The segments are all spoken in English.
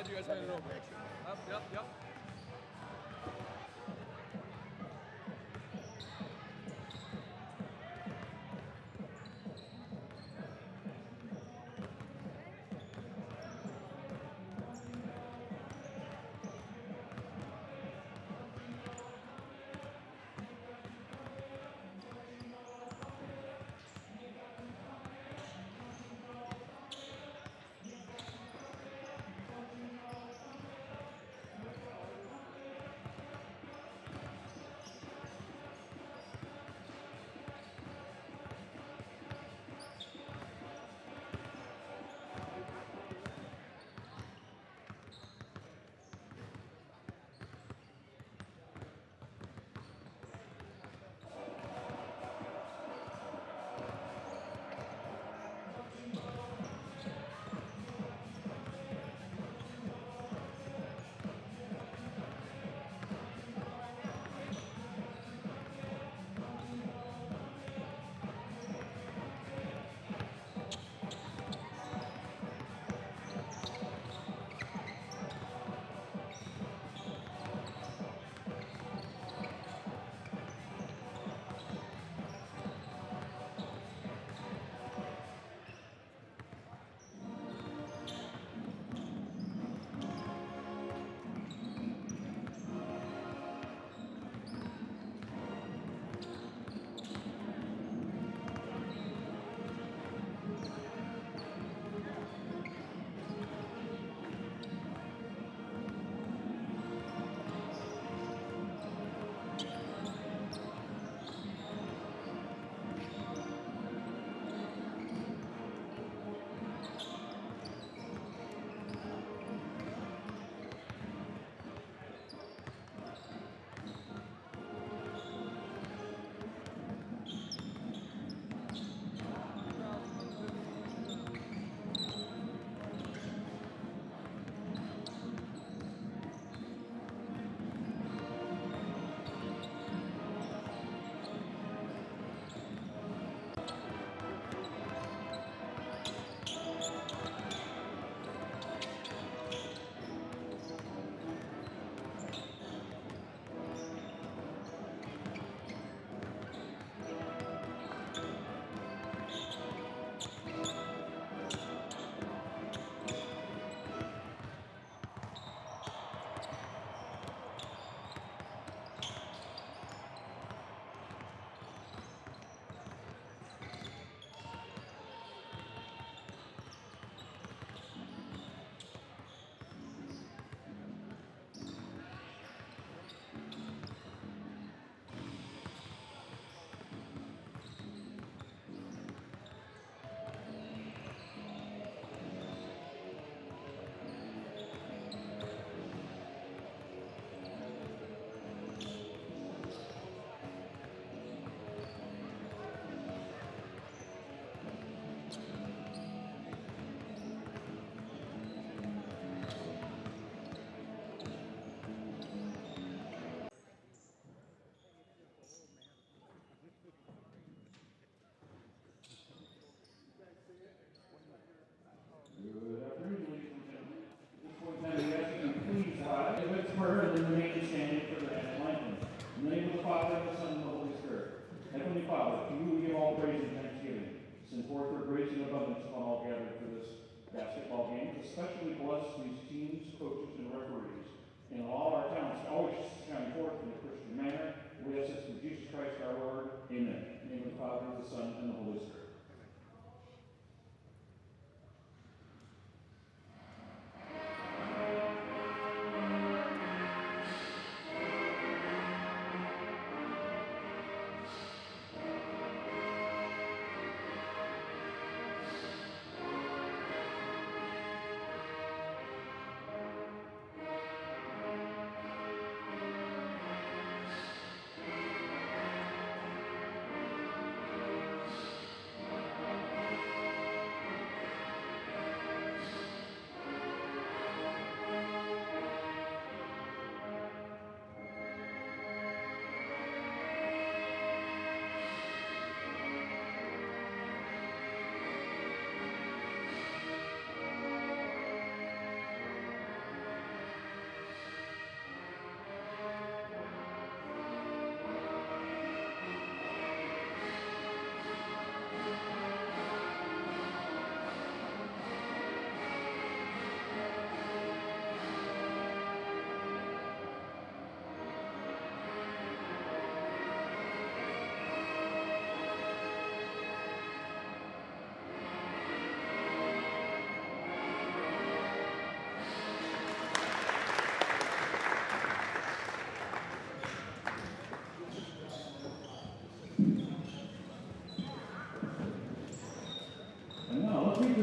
glad you guys made it over. Yep.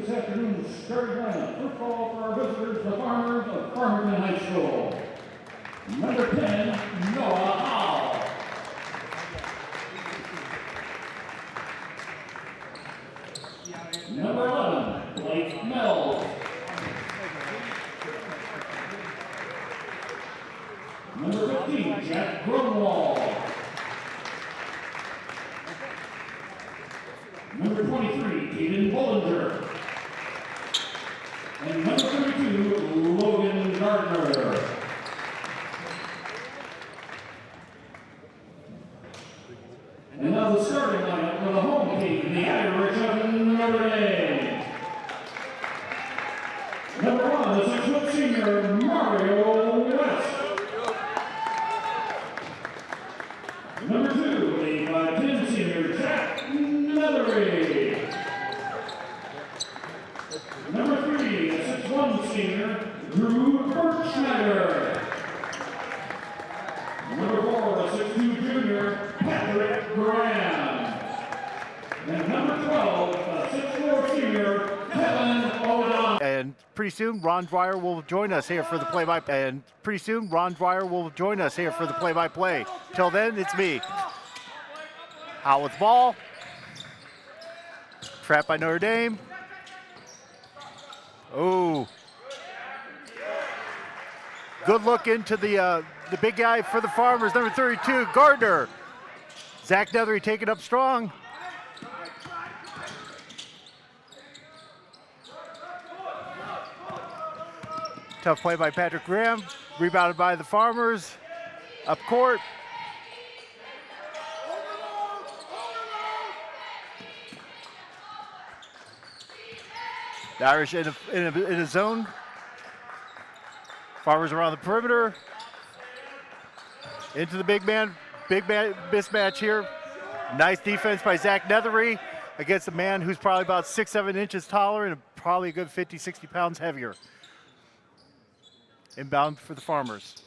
this afternoon's starting lineup. First ball for our visitors, the Farmers of Farmington High School. Number 10, Noah Howell. Number 11, Blake Mills. Number 15, Jack Grunwald. Number 23, Aiden Bollinger. And number 32, Logan Gardner. And now the starting lineup for the home team, the Irish of Notre Dame. Number 1, the 6-foot senior, Mario West. Number 2, the 5'10" senior, Jack Nethery. Number 3, the 6'1" senior, Drew Bergschneider. Number 4, the 6'2" junior, Patrick Graham. And number 12, the 6'4" senior, Kevin O'Donnell. And pretty soon, Ron Dwyer will join us here for the play-by-play. Till then, it's me. Out with the ball. Trapped by Notre Dame. Oh. Good look into the big guy for the Farmers, number 32, Gardner. Zach Nethery taking up strong. Tough play by Patrick Graham. Rebounded by the Farmers. Up court. The Irish in a zone. Farmers around the perimeter. Into the big man mismatch here. Nice defense by Zach Nethery against a man who's probably about 6-7 inches taller and probably a good 50-60 pounds heavier. Inbound for the Farmers.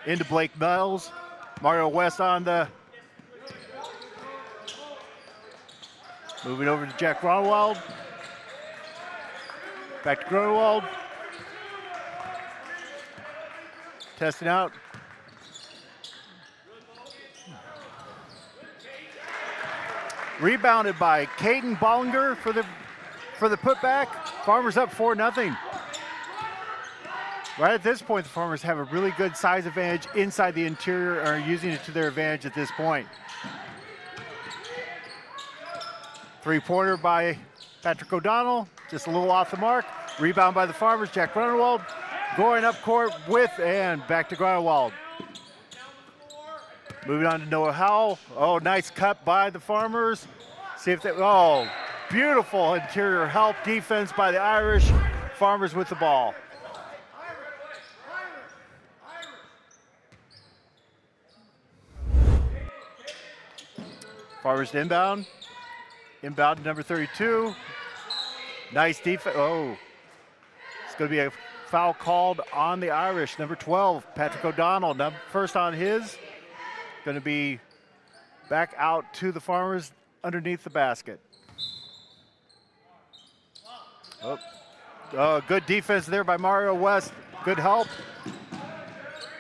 Into Blake Mills. Mario West on the. Moving over to Jack Grunwald. Back to Grunwald. Testing out. Rebounded by Caden Bollinger for the putback. Farmers up 4-0. Right at this point, the Farmers have a really good size advantage inside the interior and are using it to their advantage at this point. Three-pointer by Patrick O'Donnell, just a little off the mark. Rebound by the Farmers, Jack Grunwald. Going up court with and back to Grunwald. Moving on to Noah Howell. Oh, nice cut by the Farmers. See if they, oh, beautiful interior help defense by the Irish. Farmers with the ball. Farmers inbound. Inbound to number 32. Nice defense. Oh, it's going to be a foul called on the Irish. Number 12, Patrick O'Donnell. First on his. Going to be back out to the Farmers underneath the basket. Oh, good defense there by Mario West. Good help.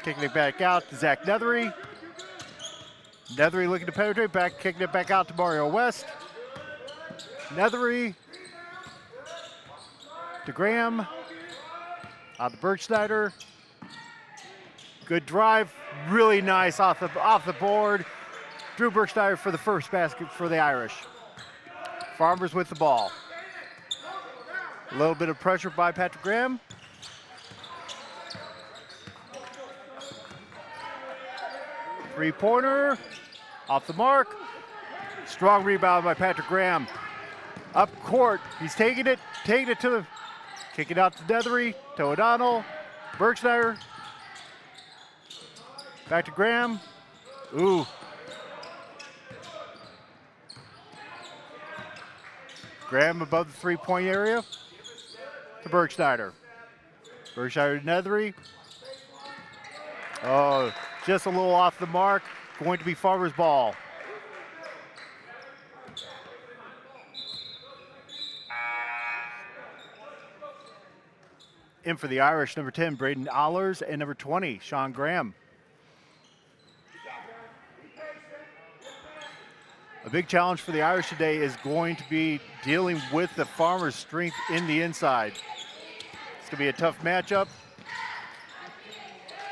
Kicking it back out to Zach Nethery. Nethery looking to penetrate, kicking it back out to Mario West. Nethery to Graham. Out to Bergschneider. Good drive, really nice off the board. Drew Bergschneider for the first basket for the Irish. Farmers with the ball. A little bit of pressure by Patrick Graham. Three-pointer, off the mark. Strong rebound by Patrick Graham. Up court, he's taking it to the, kick it out to Nethery, to O'Donnell, Bergschneider. Back to Graham. Ooh. Graham above the three-point area to Bergschneider. Bergschneider to Nethery. Oh, just a little off the mark. Going to be Farmers' ball. In for the Irish, number 10, Braden Allers, and number 20, Sean Graham. A big challenge for the Irish today is going to be dealing with the Farmers' strength in the inside. It's going to be a tough matchup.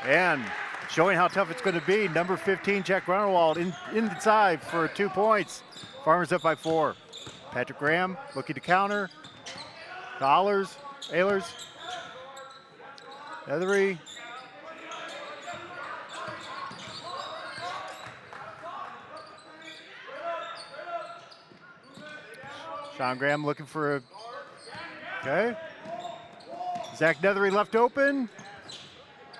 And showing how tough it's going to be, number 15, Jack Grunewald, inside for 2 points. Farmers up by 4. Patrick Graham looking to counter. To Ehlers. Ethery. Sean Graham looking for a, okay. Zach Nethery left open.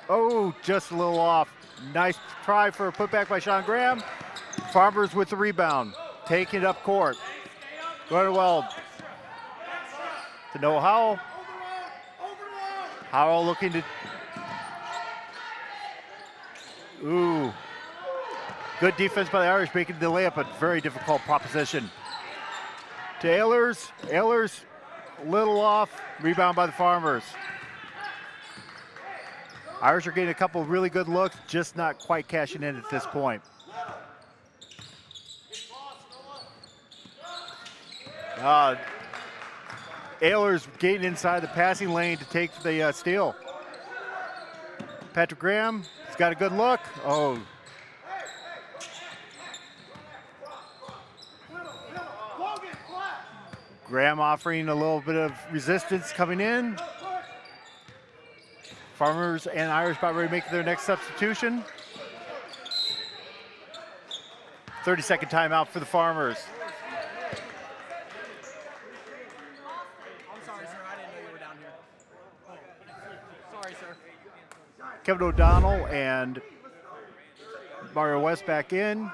Oh, just a little off. Nice try for a putback by Sean Graham. Farmers with the rebound, taking it up court. Grunewald to Noah Howell. Howell looking to, ooh. Good defense by the Irish, making the layup a very difficult proposition. To Ehlers. Ehlers, a little off. Rebound by the Farmers. Irish are getting a couple of really good looks, just not quite cashing in at this point. Ehlers getting inside the passing lane to take the steal. Patrick Graham, he's got a good look. Oh. Graham offering a little bit of resistance coming in. Farmers and Irish about ready to make their next substitution. 30-second timeout for the Farmers. I'm sorry, sir. I didn't know you were down here. Sorry, sir. Kevin O'Donnell and Mario West back in.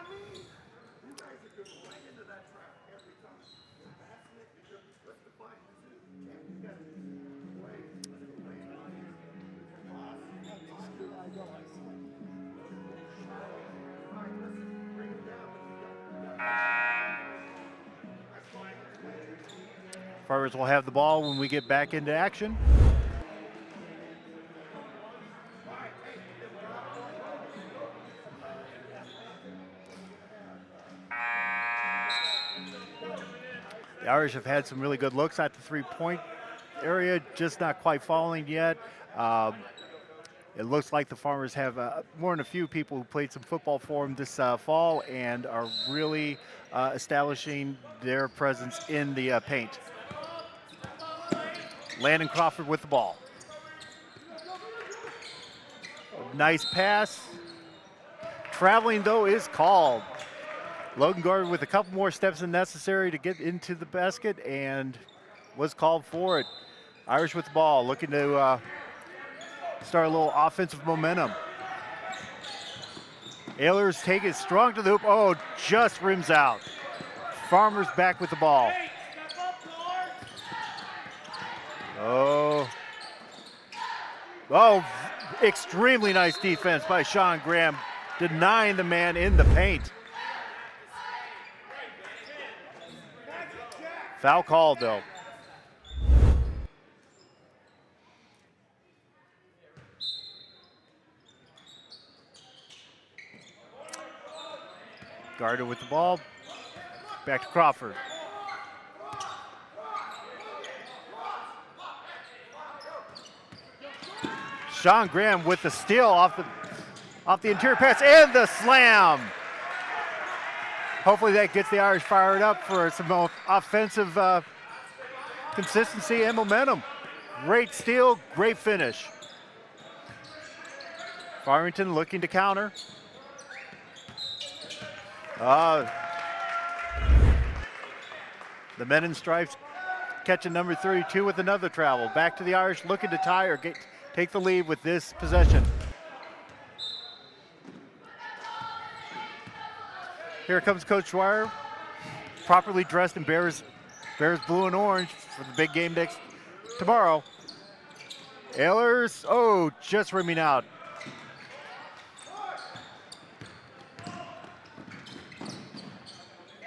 Farmers will have the ball when we get back into action. The Irish have had some really good looks at the three-point area, just not quite falling yet. It looks like the Farmers have more than a few people who played some football for them this fall and are really establishing their presence in the paint. Landon Crawford with the ball. Nice pass. Traveling, though, is called. Logan Gordon with a couple more steps than necessary to get into the basket and was called for it. Irish with the ball, looking to start a little offensive momentum. Ehlers take it strong to the hoop. Oh, just rims out. Farmers back with the ball. Oh, extremely nice defense by Sean Graham, denying the man in the paint. Foul called, though. Gardner with the ball. Back to Crawford. Sean Graham with the steal off the interior pass and the slam. Hopefully that gets the Irish fired up for some offensive consistency and momentum. Great steal, great finish. Farmington looking to counter. The men in stripes catching number 32 with another travel. Back to the Irish looking to tie or take the lead with this possession. Here comes Coach Dwyer, properly dressed in Bears blue and orange for the big game tomorrow. Ehlers, oh, just rimming out.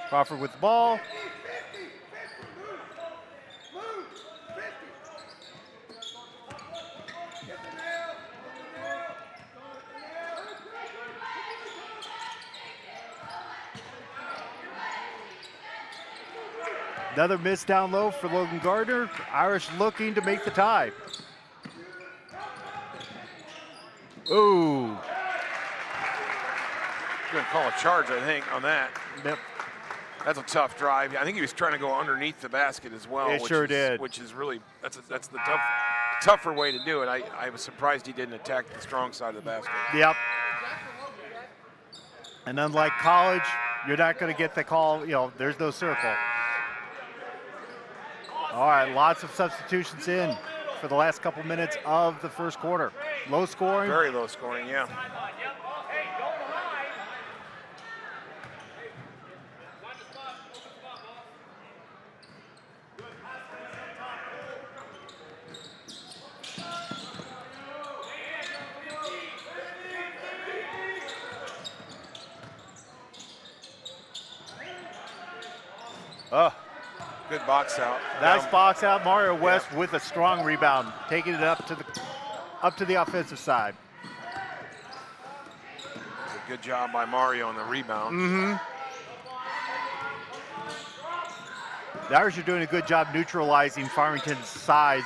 Crawford with the ball. Another miss down low for Logan Gardner. Irish looking to make the tie. Ooh. Going to call a charge, I think, on that. Yep. That's a tough drive. I think he was trying to go underneath the basket as well. It sure did. Which is really, that's the tougher way to do it. I was surprised he didn't attack the strong side of the basket. Yep. And unlike college, you're not going to get the call, there's no circle. All right, lots of substitutions in for the last couple minutes of the first quarter. Low scoring. Very low scoring, yeah. Oh, good box out. Nice box out. Mario West with a strong rebound, taking it up to the offensive side. A good job by Mario on the rebound. Mm-hmm. The Irish are doing a good job neutralizing Farmington's size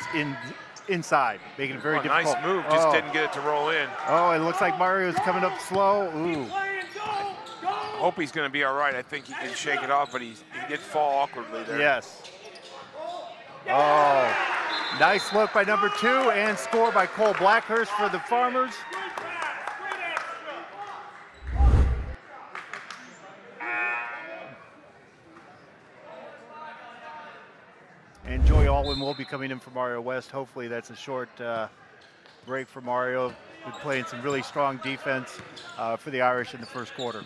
inside, making it very difficult. Nice move, just didn't get it to roll in. Oh, it looks like Mario's coming up slow. Ooh. Hope he's going to be all right. I think he can shake it off, but he did fall awkwardly there. Yes. Oh, nice look by number 2 and score by Cole Blackhurst for the Farmers. And Joey Alwyn will be coming in for Mario West. Hopefully that's a short break for Mario. Been playing some really strong defense for the Irish in the first quarter.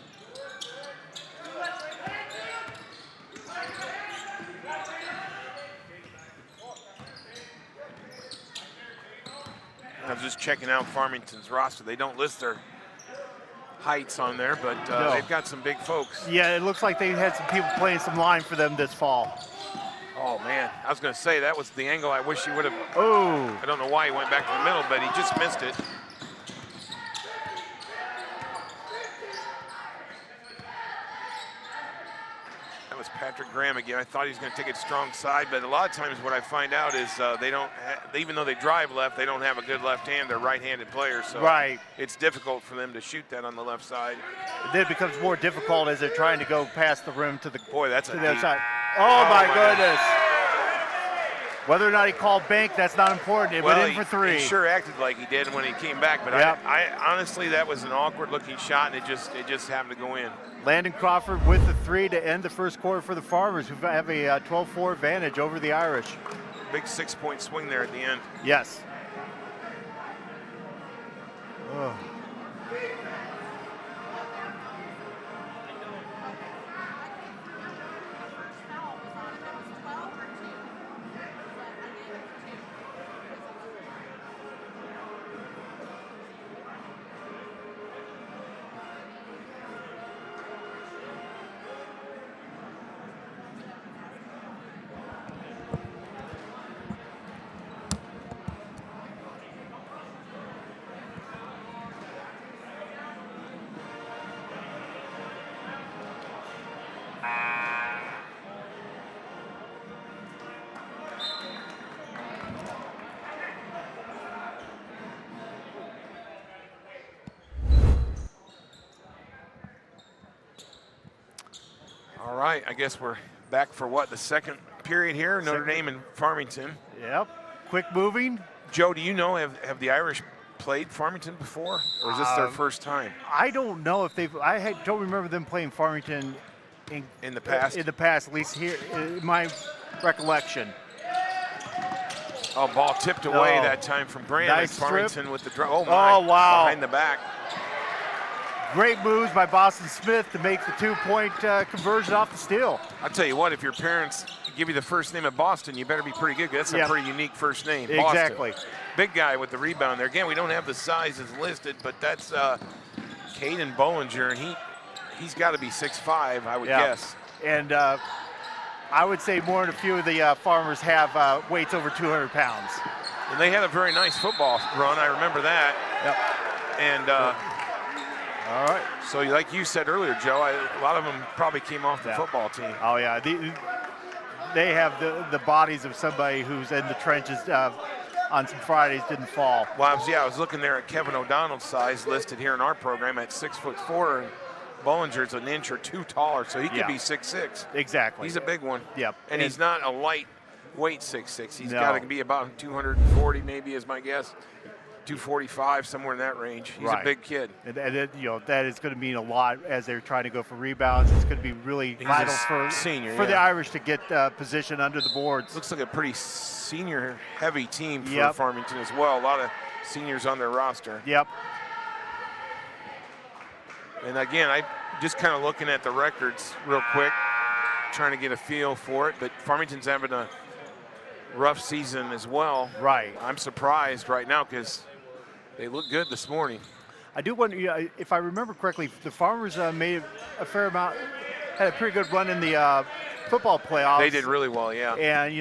I was just checking out Farmington's roster. They don't list their heights on there, but No. they've got some big folks. Yeah, it looks like they had some people playing some line for them this fall. Oh, man. I was going to say that was the angle I wish he would have. Oh. I don't know why he went back to the middle, but he just missed it. That was Patrick Graham again. I thought he was going to take it strong side, but a lot of times what I find out is they don't, even though they drive left, they don't have a good left hand. They're right-handed players, so Right. it's difficult for them to shoot that on the left side. Then it becomes more difficult as they're trying to go past the rim to the Boy, that's to a the other deep. side. Oh my my goodness. Whether or not he called bank, that's not important. It went in for 3. He sure acted like he did when he came back, but Yep. I honestly, that was an awkward-looking shot, and it just happened to go in. Landon Crawford with the 3 to end the first quarter for the Farmers, who have a 12-4 advantage over the Irish. Big 6-point swing there at the end. Yes. Oh. All right, I guess we're back for what, the second period here? Notre Dame and Farmington. Yep. Quick moving. Joe, do you know, have the Irish played Farmington before, or is this their first time? I don't know if they've. Don't remember them playing Farmington In the past? In the past, at least here in my recollection. Oh, ball tipped away No. that time from Graham. Nice and Farmington strip. with the draw. Oh, my. Oh, wow. Behind the back. Great moves by Boston Smith to make the 2-point conversion off the steal. I'll tell you what, if your parents give you the first name of Boston, you better be pretty good. That's a Yep. pretty unique first name. Exactly. Boston. Big guy with the rebound there. Again, we don't have the sizes listed, but that's Caden Bollinger, and he's got to be 6'5", I would guess. And I would say more than a few of the Farmers have weights over 200 pounds. And they had a very nice football run. I remember that. Yep. And All right. so like you said earlier, Joe, a lot of them probably came off the football team. Oh, yeah. they have the bodies of somebody who's in the trenches on some Fridays didn't fall. Well, I was looking there at Kevin O'Donnell's size listed here in our program at 6'4", and Bollinger's an inch or two taller, so he could be 6'6". Exactly. He's a big one. Yep. And he's not a lightweight 6'6". He's No. got to be about 240 maybe is my guess. 245, somewhere in that range. He's a big kid. And that is going to mean a lot as they're trying to go for rebounds. It's going to be really vital for the Irish to get position under the boards. Looks like a pretty senior-heavy team for Farmington as well. A lot of seniors on their roster. Yep. And again, I just kind of looking at the records real quick, trying to get a feel for it. But Farmington's having a rough season as well. Right. I'm surprised right now because they look good this morning. I do wonder, if I remember correctly, the Farmers made a fair amount, had a pretty good run in the football playoffs. They did really well, yeah. And,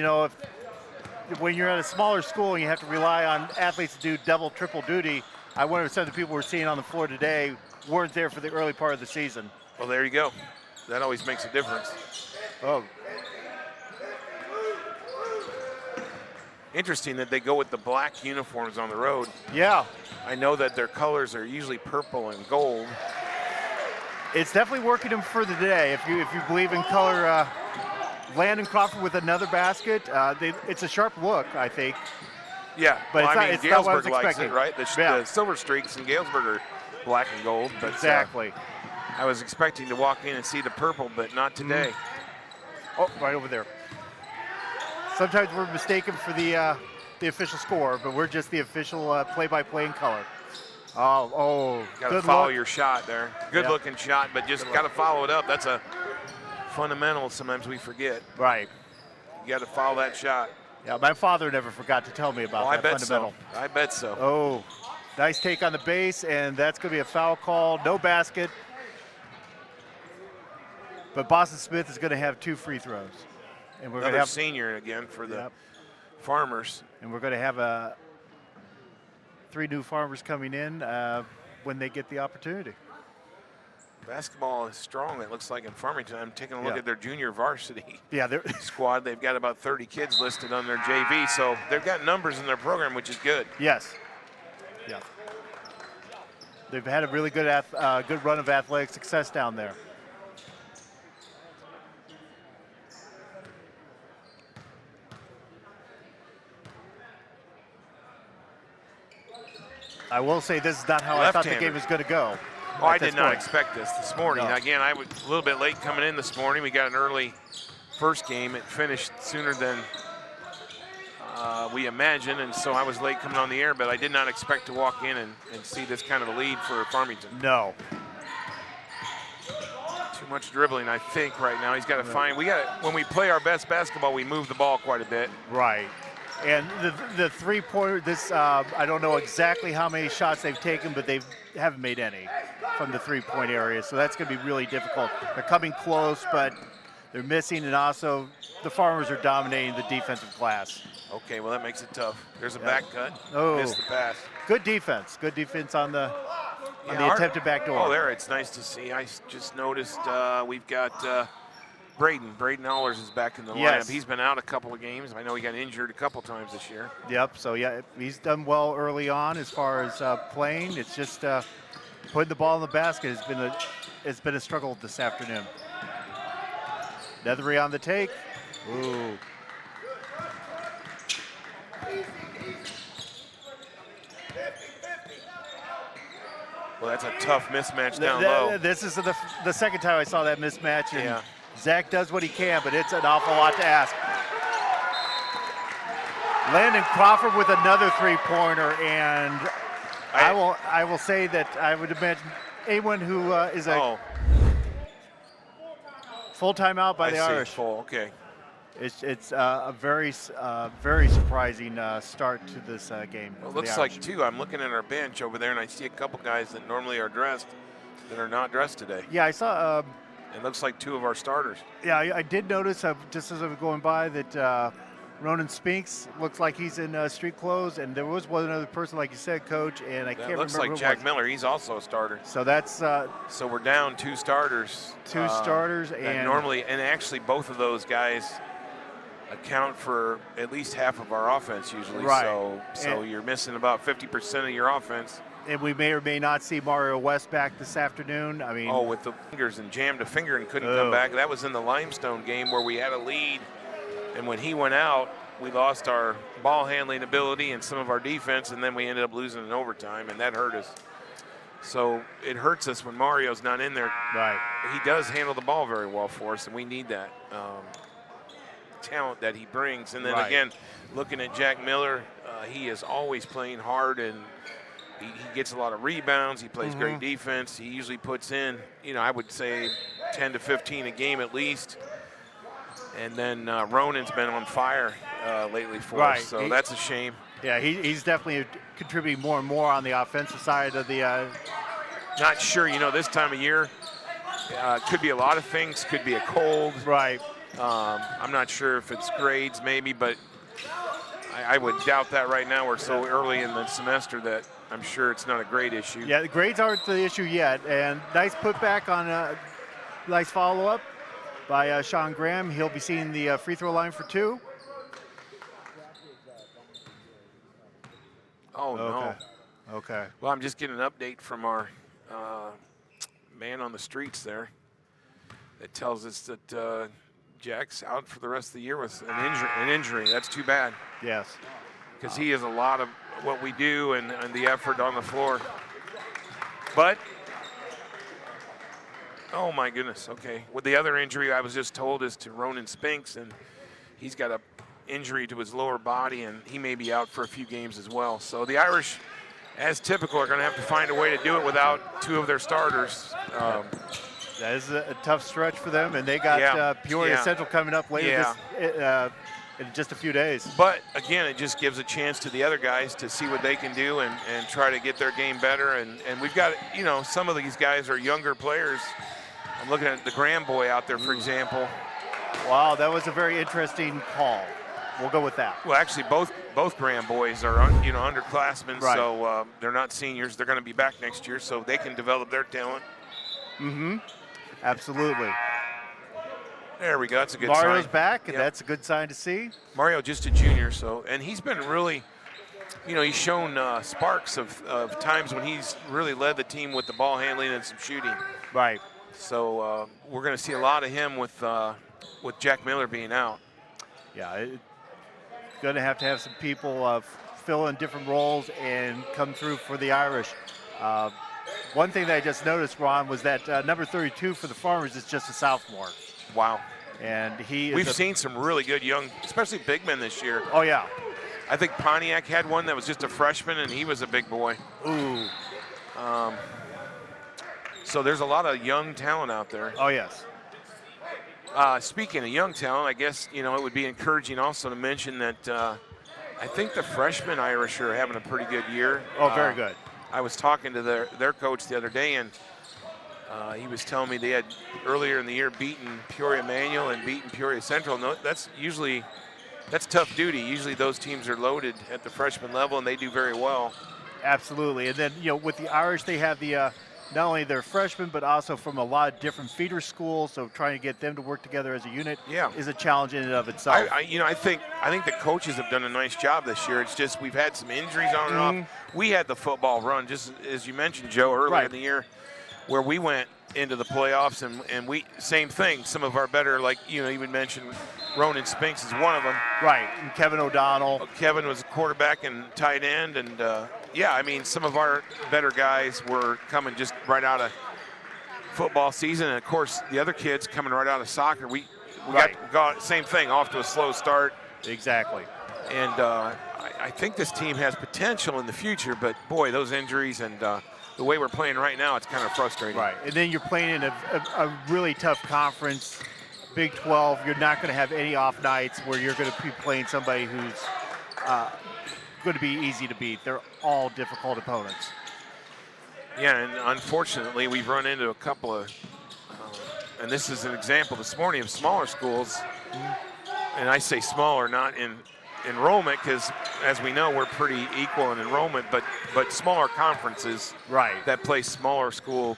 when you're at a smaller school and you have to rely on athletes to do double, triple duty, I wonder if some of the people we're seeing on the floor today weren't there for the early part of the season. Well, there you go. That always makes a difference. Oh. Interesting that they go with the black uniforms on the road. Yeah. I know that their colors are usually purple and gold. It's definitely working them for the day. If you believe in color, Landon Crawford with another basket. It's a sharp look, I think. Yeah, but it's not what I was Galesburg likes it, right? The silver streaks in Galesburg are black and gold. But, exactly. I was expecting to walk in and see the purple, but not today. Oh, right over there. Sometimes we're mistaken for the official score, but we're just the official play-by-play in color. Oh, got to follow your shot there. Good-looking shot, but just got to follow it up. That's a fundamental sometimes we forget. Right. You got to follow that shot. Yeah, my father never forgot to tell me about that fundamental. I bet so. Oh, nice take on the base, and that's going to be a foul call. No basket. But Boston Smith is going to have 2 free throws. And we're going to have senior again for the Farmers. And we're going to have 3 new Farmers coming in when they get the opportunity. Basketball is strong, it looks like, in Farmington. I'm taking a look at their junior varsity squad. They've got about 30 kids listed on their JV, so they've got numbers in their program, which is good. Yes. Yeah. They've had a really good good run of athletic success down there. I will say this is not how I thought the game was going to go. Oh, I did not expect this morning. No. Again, I was a little bit late coming in this morning. We got an early first game. It finished sooner than we imagined, and so I was late coming on the air, but I did not expect to walk in and see this kind of a lead for Farmington. No. Too much dribbling, I think, right now. He's got to find. When we play our best basketball, we move the ball quite a bit. Right. And the three-pointer, I don't know exactly how many shots they've taken, but they haven't made any from the three-point area. So that's going to be really difficult. They're coming close, but they're missing, and also the Farmers are dominating the defensive glass. Okay, well, that makes it tough. There's a back cut. Oh. Missed the pass. Good defense. Good defense on the attempted backdoor. Oh, there, it's nice to see. I just noticed we've got Braden Allers is back in the lineup. He's been out a couple of games. I know he got injured a couple times this year. Yep, so he's done well early on as far as playing. It's just putting the ball in the basket has been a struggle this afternoon. Nethery on the take. Ooh. Well, that's a tough mismatch down low. This is the second time I saw that mismatch, and Zach does what he can, but it's an awful lot to ask. Landon Crawford with another three-pointer, and I will say that I would imagine anyone who is a full timeout by the Irish. Full, okay. It's a very surprising start to this game. Well, it looks like, too, I'm looking at our bench over there, and I see a couple guys that normally are dressed that are not dressed today. Yeah, I saw. It looks like 2 of our starters. Yeah, I did notice, just as I was going by, that Ronan Spinks looks like he's in street clothes, and there was one other person, like you said, Coach, and I can't remember. Looks like Jack Miller. He's also a starter. So that's. So we're down 2 starters. Two starters, and normally, and actually both of those guys account for at least half of our offense usually. Right. So you're missing about 50% of your offense. And we may or may not see Mario West back this afternoon. I mean, with the fingers and jammed a finger and couldn't come back. That was in the Limestone game where we had a lead, and when he went out, we lost our ball handling ability and some of our defense, and then we ended up losing in overtime, and that hurt us. So it hurts us when Mario's not in there. Right. He does handle the ball very well for us, and we need that talent that he brings. And then again, looking at Jack Miller, he is always playing hard, and he gets a lot of rebounds. He plays great defense. He usually puts in, I would say 10 to 15 a game at least. And then Ronan's been on fire lately for us, so that's a shame. Yeah, he's definitely contributing more and more on the offensive side of the. Not sure, this time of year, could be a lot of things. Could be a cold. Right. I'm not sure if it's grades maybe, but I would doubt that right now. We're so early in the semester that I'm sure it's not a grade issue. Yeah, the grades aren't the issue yet. And nice putback on a nice follow-up by Sean Graham. He'll be seeing the free throw line for 2. Oh, no. Okay. Well, I'm just getting an update from our man on the streets there that tells us that Jack's out for the rest of the year with an injury. That's too bad. Yes. Because he is a lot of what we do and the effort on the floor. But, oh my goodness, okay. With the other injury I was just told is to Ronan Spinks, and he's got a injury to his lower body, and he may be out for a few games as well. So the Irish, as typical, are going to have to find a way to do it without 2 of their starters. That is a tough stretch for them, and they got Peoria Central coming up later in just a few days. But again, it just gives a chance to the other guys to see what they can do and try to get their game better. And we've got, some of these guys are younger players. I'm looking at the Graham boy out there, for example. Wow, that was a very interesting call. We'll go with that. Well, actually, both Graham boys are underclassmen, right. So they're not seniors. They're going to be back next year, so they can develop their talent. Absolutely. There we go. That's a good sign. Mario's back, and that's a good sign to see. Mario just a junior, and he's been really, he's shown sparks of times when he's really led the team with the ball handling and some shooting. Right. So we're going to see a lot of him with Jack Miller being out. Yeah, going to have some people fill in different roles and come through for the Irish. One thing that I just noticed, Ron, was that number 32 for the Farmers is just a sophomore. Wow. And we've seen some really good young, especially big men this year. Oh, yeah. I think Pontiac had one that was just a freshman, and he was a big boy. Ooh. So there's a lot of young talent out there. Oh, yes. Speaking of young talent, I guess, it would be encouraging also to mention that I think the freshmen Irish are having a pretty good year. Oh, very good. I was talking to their coach the other day, and he was telling me they had earlier in the year beaten Peoria Manual and beaten Peoria Central. No, that's tough duty. Usually those teams are loaded at the freshman level, and they do very well. Absolutely. And then, with the Irish, they have the not only their freshmen, but also from a lot of different feeder schools. So trying to get them to work together as a unit is a challenge in and of itself. I think the coaches have done a nice job this year. It's just we've had some injuries on and off. We had the football run, just as you mentioned, Joe, earlier in the year, where we went into the playoffs, and we same thing. Some of our better, like you would mention, Ronan Spinks is one of them. Right, and Kevin O'Donnell. Kevin was a quarterback and tight end, and some of our better guys were coming just right out of football season, and of course the other kids coming right out of soccer. We got same thing, off to a slow start. Exactly. And I think this team has potential in the future, but boy, those injuries and the way we're playing right now, it's kind of frustrating. Right, and then you're playing in a really tough conference, Big 12. You're not going to have any off nights where you're going to be playing somebody who's going to be easy to beat. They're all difficult opponents. Yeah, and unfortunately, we've run into a couple of, and this is an example this morning of smaller schools, and I say smaller not in enrollment, because as we know, we're pretty equal in enrollment, but smaller conferences that play smaller school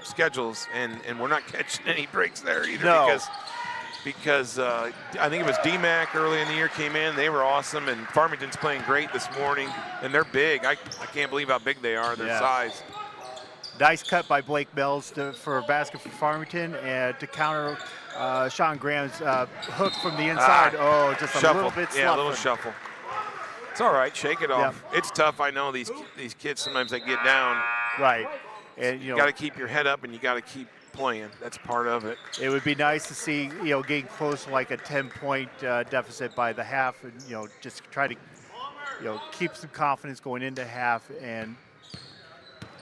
schedules, and we're not catching any breaks there either, because because I think it was DMAC early in the year came in. They were awesome, and Farmington's playing great this morning, and they're big. I can't believe how big they are, their size. Nice cut by Blake Mills for a basket for Farmington, and to counter Sean Graham's hook from the inside. Just a little bit slow. Yeah, a little shuffle. It's all right, shake it off. It's tough. I know these kids, sometimes they get down. Right. And you got to keep your head up, and you got to keep playing. That's part of it. It would be nice to see, getting close to like a 10-point deficit by the half, and just try to, keep some confidence going into half and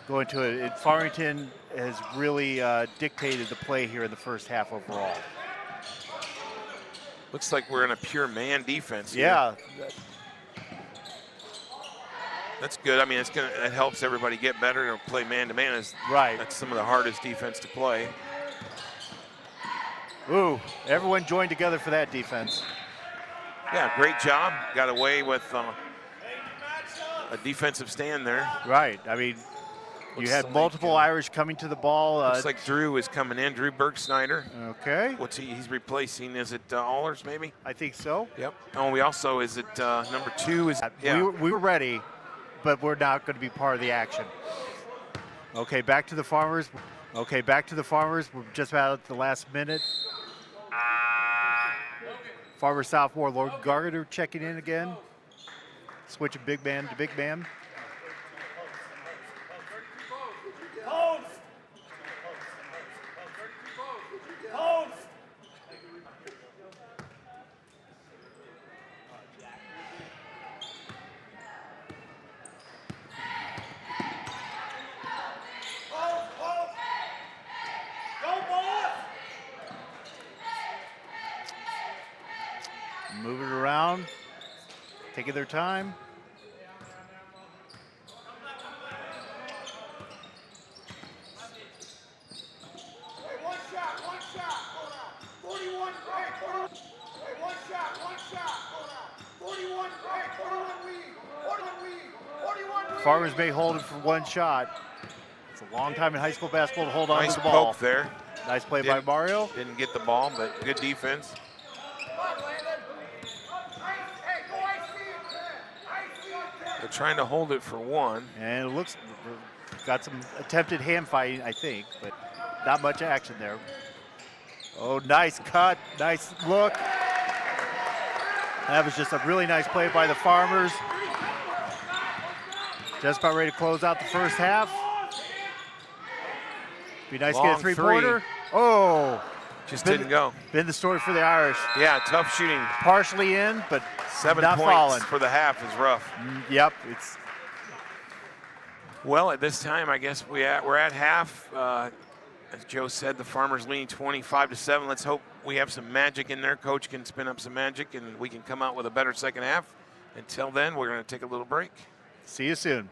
go into it. Farmington has really dictated the play here in the first half overall. Looks like we're in a pure man defense here. Yeah. That's good. I mean, it helps everybody get better to play man-to-man. Right. That's some of the hardest defense to play. Ooh, everyone joined together for that defense. Yeah, great job. Got away with a defensive stand there. Right. I mean, you had multiple Irish coming to the ball. Looks like Drew is coming in, Drew Bergsnyder. Okay. What's he's replacing? Is it Allers maybe? I think so. Yep. Oh, we also, is it number 2? We were ready, but we're not going to be part of the action. Okay, back to the Farmers. We're just about at the last minute. Farmer sophomore Lord Garter checking in again. Switching big man to big man. Moving around, taking their time. One shot. 41. One shot. 41 lead. Farmers may hold it for one shot. It's a long time in high school basketball to hold on nice to the ball. Nice poke there. Nice play by Mario. Didn't get the ball, but good defense. They're trying to hold it for one. And it looks, got some attempted hand fighting, I think, but not much action there. Oh, nice cut, nice look. That was just a really nice play by the Farmers. Just about ready to close out the first half. Be nice to get a three-pointer. Oh. Just didn't go. Been the story for the Irish. Yeah, tough shooting. Partially in, but 7 not points falling. for the half is rough. Yep. Well, at this time, I guess we're at half. As Joe said, the Farmers leading 25-7. Let's hope we have some magic in there. Coach can spin up some magic, and we can come out with a better second half. Until then, we're going to take a little break. See you soon.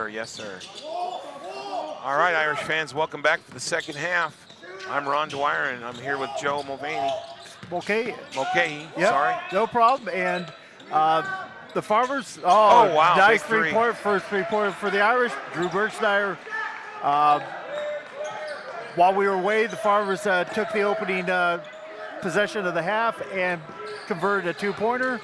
sir. Yes, sir. All right, Irish fans, welcome back to the second half. I'm Ron Dwyer, and I'm here with Joe Mulvaney. Okay. Mulcahy, Yep, sorry. no problem. And the Farmers, Oh, wow, nice big three. three-pointer, first three-pointer for the Irish. Drew Birchsnyder. While we were away, the Farmers took the opening possession of the half and converted a two-pointer.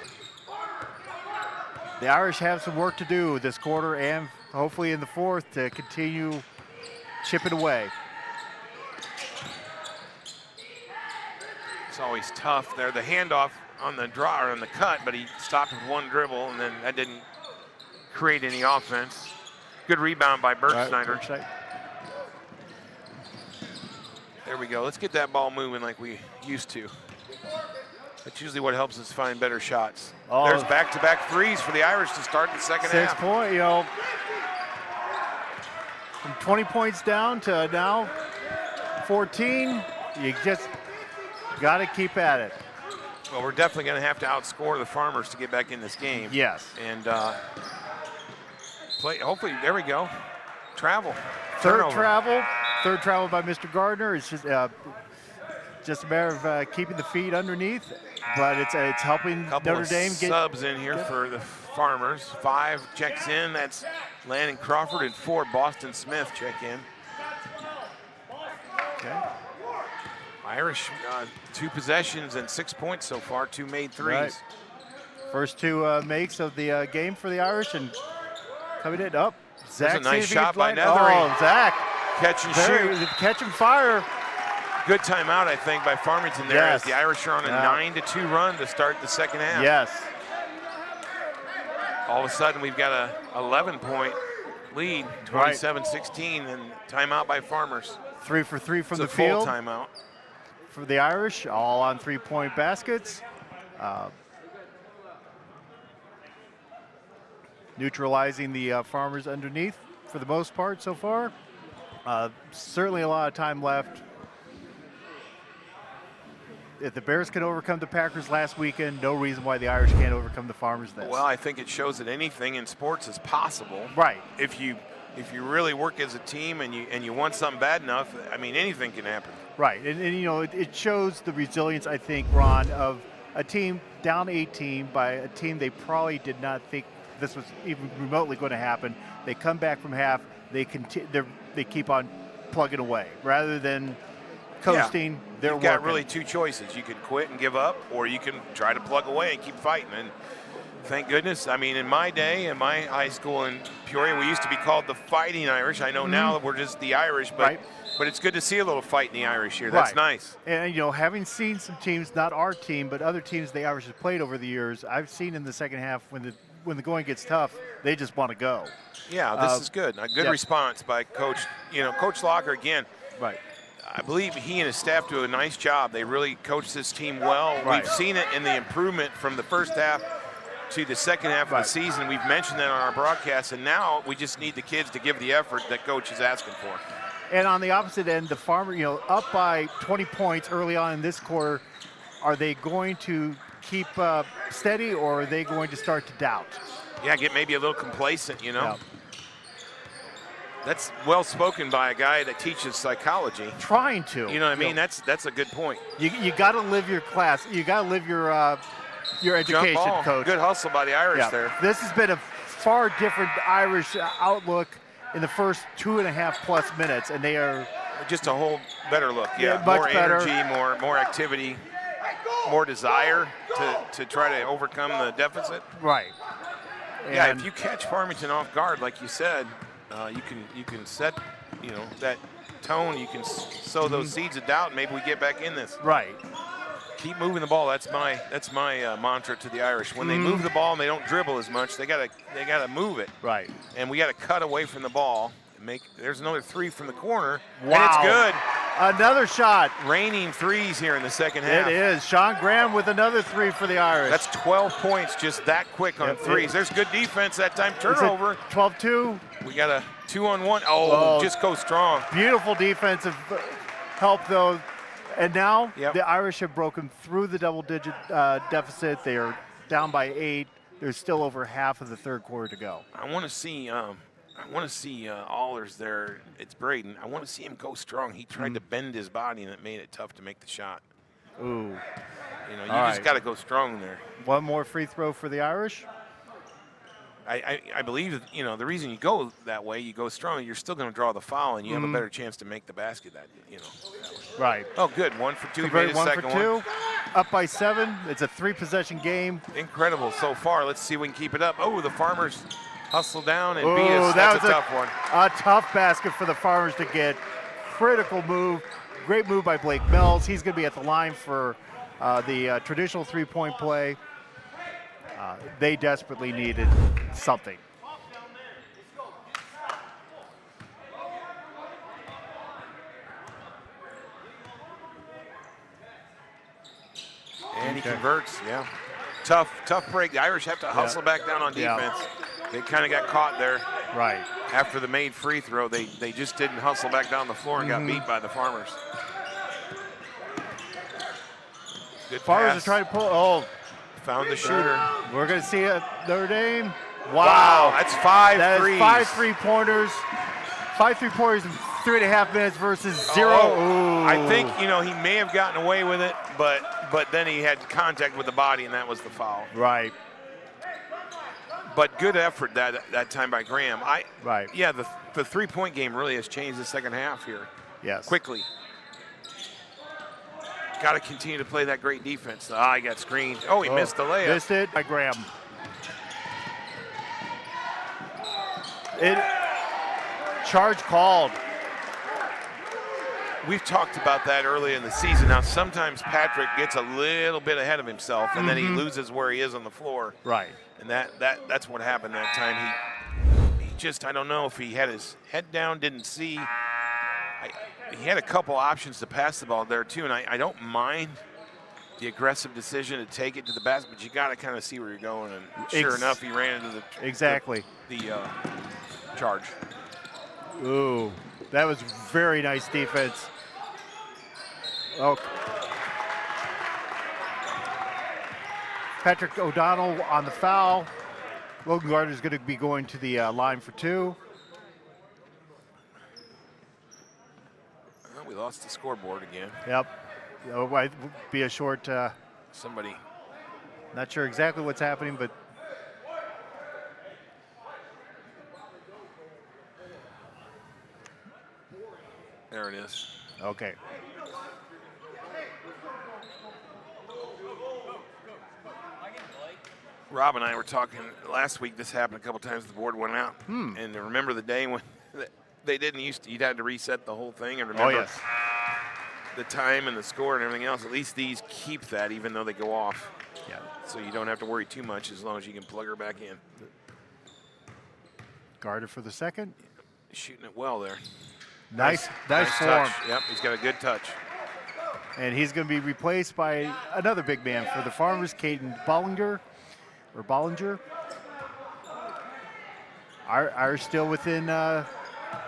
The Irish have some work to do this quarter and hopefully in the fourth to continue chipping away. It's always tough there. The handoff on the draw or on the cut, but he stopped with one dribble, and then that didn't create any offense. Good rebound by Birchsnyder. Right, There we go. Let's get that ball moving like we used to. That's usually what helps us find better shots. Oh. There's back-to-back threes for the Irish to start the second 6 half. point, from 20 points down to now 14, you just got to keep at it. Well, we're definitely going to have to outscore the Farmers to get back in this game. Yes. And play. Hopefully, there we go. Travel. Third Turnover. travel by Mr. Gardner. It's just a matter of keeping the feet underneath, but it's helping Couple Notre of Dame get subs in here for the Farmers. 5 checks in. That's Landon Crawford, and 4 Boston Smith check in. Okay. Irish 2 possessions and 6 points so far. 2 made threes. Right. First 2 makes of the game for the Irish, and coming in up. There's a nice shot by Nethery. Oh, Zach. Catch and shoot. Catch and fire. Good timeout, I think, by Farmington there, Yes. as the Irish are on a 9-2 run to start the second half. Yes. All of a sudden, we've got a 11-point lead, 27-16, and timeout by Farmers. 3 for 3 from It's the a full field timeout. for the Irish, all on 3-point baskets. Neutralizing the Farmers underneath for the most part so far. Certainly a lot of time left. If the Bears can overcome the Packers last weekend, no reason why the Irish can't overcome the Farmers this. Well, I think it shows that anything in sports is possible. Right. If you really work as a team and you want something bad enough, I mean, anything can happen. Right, and it shows the resilience, I think, Ron, of a team down 18 by a team they probably did not think this was even remotely going to happen. They come back from half, they keep on plugging away rather than coasting. They're You've got working. really 2 choices. You can quit and give up, or you can try to plug away and keep fighting. And thank goodness. I mean, in my day, in my high school in Peoria, we used to be called the Fighting Irish. I know now that we're just the Irish, but it's good to see a little fight in the Irish here. That's nice. And having seen some teams, not our team, but other teams the Irish have played over the years, I've seen in the second half when the going gets tough, they just want to go. Yeah, this is good. A good response by Coach. Coach Locker again. Right. I believe he and his staff do a nice job. They really coach this team well. Right. We've seen it in the improvement from the first half to the second half of the season. We've mentioned that on our broadcast, and now we just need the kids to give the effort that Coach is asking for. And on the opposite end, the Farmer, up by 20 points early on in this quarter, are they going to keep steady, or are they going to start to doubt? Yeah, get maybe a little complacent, Yeah. That's well spoken by a guy that teaches psychology. Trying to. You know what I mean? That's a good point. You got to live your class. You got to live your education, Coach. Good hustle by the Irish there. This has been a far different Irish outlook in the first 2.5+ minutes, and they are just a whole better look. Yeah, more much better. energy, more activity, more desire to try to overcome the deficit. Right. Yeah, if you catch Farmington off guard, like you said, you can set that tone. You can sow those seeds of doubt. And maybe we get back in this. Right. Keep moving the ball. That's my mantra to the Irish. When they move the ball and they don't dribble as much, they gotta move it. Right. And we gotta cut away from the ball. There's another 3 from the corner. Wow. And it's good. Another shot. Raining threes here in the second half. It is. Sean Graham with another 3 for the Irish. That's 12 points just that quick on threes. There's good defense that time. Turnover. 12-2. We got a 2-on-1. Oh, just go strong. Beautiful defensive help, though. And now the Irish have broken through the double-digit deficit. They are down by 8. There's still over half of the third quarter to go. I want to see I want to see Allers there. It's Braden. I want to see him go strong. He tried to bend his body, and it made it tough to make the shot. Ooh. You know, you just got to go strong there. One more free throw for the Irish. I believe that, you know, the reason you go that way, you go strong, you're still going to draw the foul, and you have a better chance to make the basket. That Right. Oh, good. 1 for 2. Converted Made a 1 second for 2. Up by 7. It's a 3-possession game. Incredible so far. Let's see if we can keep it up. Oh, the Farmers hustle down and beat Oh, us. that That's was a tough one. A tough basket for the Farmers to get. Critical move. Great move by Blake Mills. He's going to be at the line for the traditional three-point play. They desperately needed something. And he converts, yeah. Tough break. The Irish have to hustle back down on defense. They kind of got caught there. Right. After the made free throw, they just didn't hustle back down the floor and got beat by the Farmers. Good Farmers pass. are trying to pull. Oh, Found the shooter. we're going to see it. Notre Dame. Wow, that's 5 That threes. is 5 3-pointers. 5 3-pointers in 3.5 minutes versus 0. Oh, I Ooh. think, you know, he may have gotten away with it, but then he had contact with the body, and that was the foul. Right. But good effort that time by Graham. Right. Yeah, the three-point game really has changed the second half here. Yes. Quickly. Got to continue to play that great defense. He got screened. Oh, he missed the layup. Missed it by Graham. Charge called. We've talked about that early in the season. Now, sometimes Patrick gets a little bit ahead of himself, and then he loses where he is on the floor. Right. And that's what happened that time. He just, I don't know if he had his head down, didn't see. He had a couple options to pass the ball there, too, and I don't mind the aggressive decision to take it to the basket, but you got to kind of see where you're going. And sure enough, he ran into the charge. Ooh, that was very nice defense. Oh. Patrick O'Donnell on the foul. Logan Gardner is going to be going to the line for 2. Well, we lost the scoreboard again. Yep. It might be a short. Somebody. Not sure exactly what's happening, but. There it is. Okay. Rob and I were talking last week. This happened a couple times. The board went out. And remember the day when they didn't you'd had to reset the whole thing and remember the time and the score and everything else. At least these keep that even though they go off. Yeah. So you don't have to worry too much as long as you can plug her back in. Gardner for the second. Shooting it well there. Nice nice form. touch. Yep, he's got a good touch. And he's going to be replaced by another big man for the Farmers, Caden Bollinger. Irish still within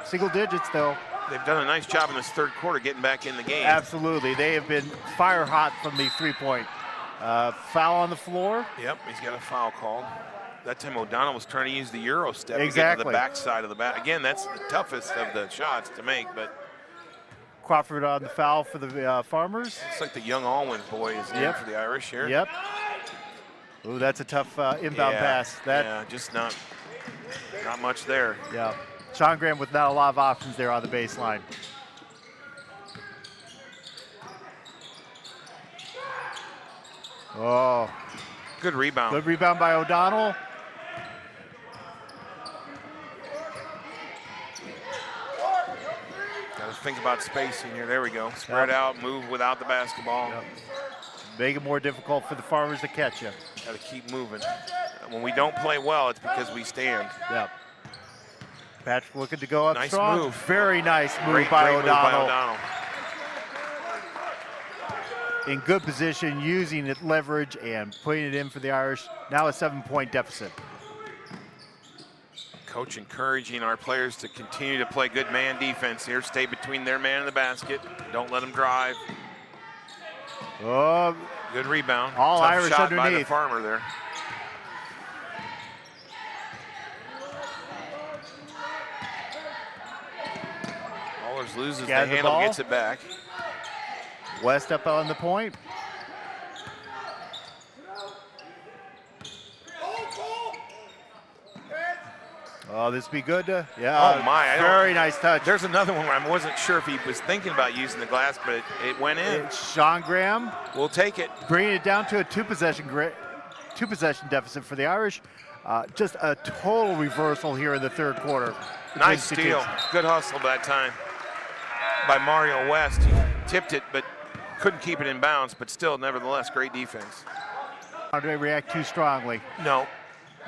single digits, though. They've done a nice job in this third quarter getting back in the game. Absolutely. They have been fire hot from the three-point. Foul on the floor. Yep, he's got a foul called. That time O'Donnell was trying to use the Euro step to get to Exactly. the backside of the bat. Again, that's the toughest of the shots to make, but Crawford on the foul for the Farmers. it's like the young Alwyn boy is in for the Irish here. Yep. Ooh, that's a tough inbound pass. Yeah, just not much there. Yeah. Sean Graham with not a lot of options there on the baseline. Oh. Good rebound. Good rebound by O'Donnell. Got to think about spacing here. There we go. Spread out, move without the basketball. Yep. Make it more difficult for the Farmers to catch you. Got to keep moving. When we don't play well, it's because we stand. Yep. Patrick looking to go up Nice strong. move. Very nice move Great by move O'Donnell. by O'Donnell. In good position, using it leverage and putting it in for the Irish. Now a 7-point deficit. Coach encouraging our players to continue to play good man defense here. Stay between their man and the basket. Don't let them drive. Oh, Good rebound. All Tough Irish shot by the underneath. Farmer there. Fowlers loses Gather the the handle, ball. gets it back. West up on the point. Oh, this would be good to, yeah. Oh, my, Very nice touch. There's another one where I wasn't sure if he was thinking about using the glass, but it went in. It's Sean Graham We'll take it. bringing it down to a two-possession deficit for the Irish. Just a total reversal here in the third quarter. Nice steal. Good hustle that time by Mario West. He tipped it, but couldn't keep it in bounds, but still, nevertheless, great defense. How do they react too strongly? No,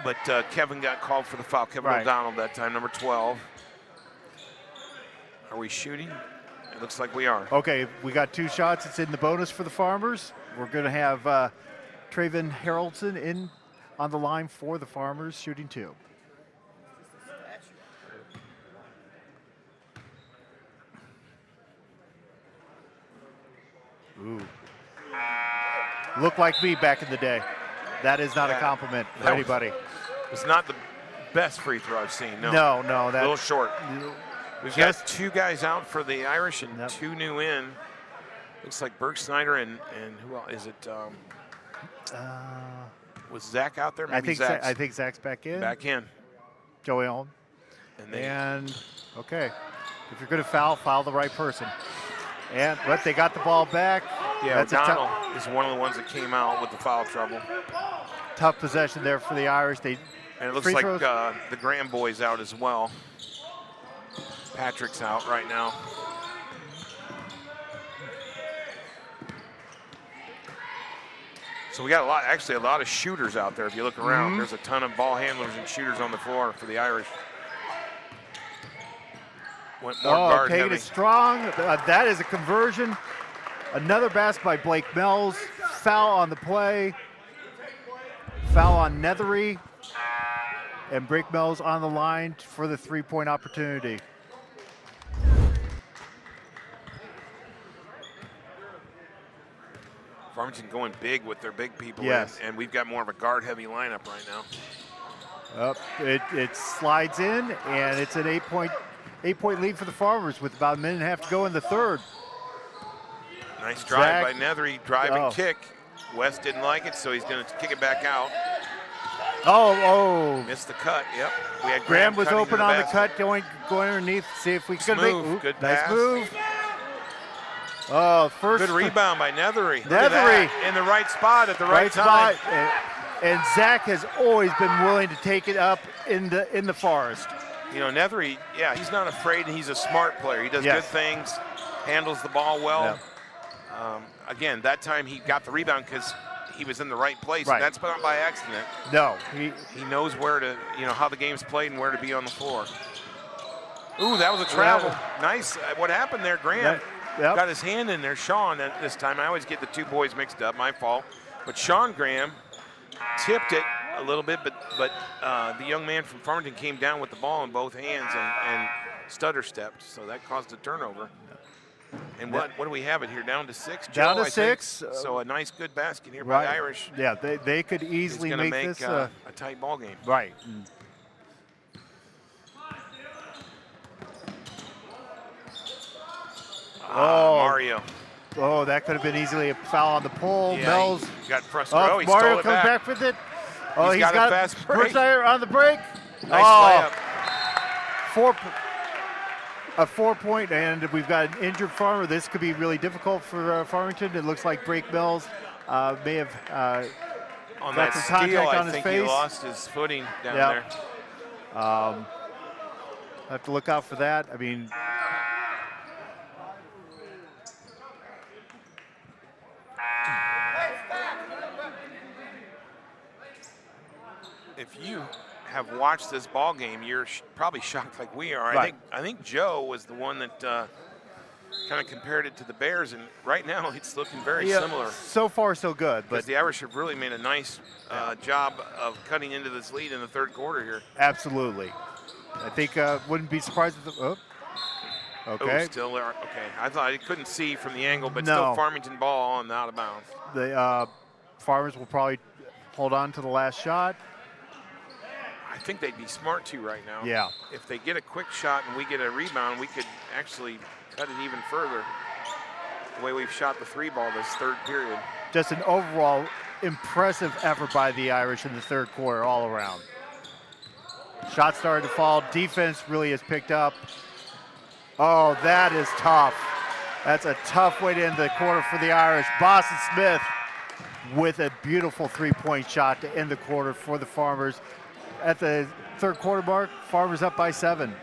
but Kevin got called for the foul. Kevin Right. O'Donnell that time, number 12. Are we shooting? It looks like we are. Okay, we got 2 shots. It's in the bonus for the Farmers. We're going to have Traven Haroldson in on the line for the Farmers, shooting 2. Ooh. Looked like me back in the day. That is not a compliment for anybody. It's not the best free throw I've seen. No, No, a little short. We've got Just- 2 guys out for the Irish and Yep. 2 new in. Looks like Burke Snyder and who else is it? Was Zach out there? Maybe I think Zach's back in. back in. Joey Owen. And they, And okay, if you're going to foul the right person. And but they got the ball back. yeah, That's a O'Donnell is one of the ones that came out with the foul trouble. tough possession there for the Irish. They And it looks free like throws. the Graham boys out as well. Patrick's out right now. So we got a lot of shooters out there. If you look around, Mm-hmm. there's a ton of ball handlers and shooters on the floor for the Irish. Went more guard taking heavy. it strong. That is a conversion. Another basket by Blake Mills. Foul on the play. Foul on Nethery. And Blake Mills on the line for the 3-point opportunity. Farmington going big with their big people. Yes. And we've got more of a guard-heavy lineup right now. It slides in, and it's an 8-point lead for the Farmers with about a minute and a half to go in the third. Nice drive Zach. by Nethery, drive and Oh. kick. West didn't like it, so he's going to kick it back out. Oh, Missed the cut. Yep. We had Graham was cutting to open on the basket. cut, going underneath, see if we could Smooth, make good nice pass. move. Oh, first Good rebound by Nethery. Look at Nethery. that. In the right spot at the right, right time. spot. And Zach has always been willing to take it up in the forest. You know, Nethery, yeah, he's not afraid, and he's a smart player. He does Yes. good things, handles the ball well. Yeah. Again, that time he got the rebound because he was in the right place. Right. And that's not by accident. No, He knows where to, how the game's played and where to be on the floor. Ooh, that was a travel. Nice. What happened there, Graham? Yep. Got his hand in there. Sean, at this time, I always get the 2 boys mixed up, my fault. But Sean Graham tipped it a little bit, but the young man from Farmington came down with the ball in both hands and stutter stepped, so that caused a turnover. And what do we have it here? Down to 6? Down Joe, to I think? 6. So a nice, good basket here by the Irish. Yeah, they could It's easily going to make make this. a tight ball game. Right. Mario. Oh, that could have been easily a foul on the pole. Yeah, Mills. he got frustrated. Oh, he Mario stole it comes back. back with it. Oh, He's got a fast break. First on the break. Nice Oh, layup. a 4-point, and we've got an injured Farmer. This could be really difficult for Farmington. It looks like Blake Mills may have On got that some steal, contact I on his think he face. lost his footing down Yep. there. have to look out for that. I mean, If you have watched this ball game, you're probably shocked like we are. Right. I think Joe was the one that kind of compared it to the Bears, and right now it's looking very similar. so far so good, But but the Irish have really made a nice job of cutting into this lead in the third quarter here. absolutely. I think wouldn't be surprised if Oh, okay. still there. Okay, I thought I couldn't see from the angle, but No. still Farmington ball and out of bounds. The Farmers will probably hold on to the last shot. I think they'd be smart to right now. Yeah. If they get a quick shot and we get a rebound, we could actually cut it even further. The way we've shot the 3-ball this third period. Just an overall impressive effort by the Irish in the third quarter all around. Shots started to fall. Defense really has picked up. Oh, that is tough. That's a tough way to end the quarter for the Irish. Boston Smith with a beautiful three-point shot to end the quarter for the Farmers. At the third quarter mark, Farmers up by 7.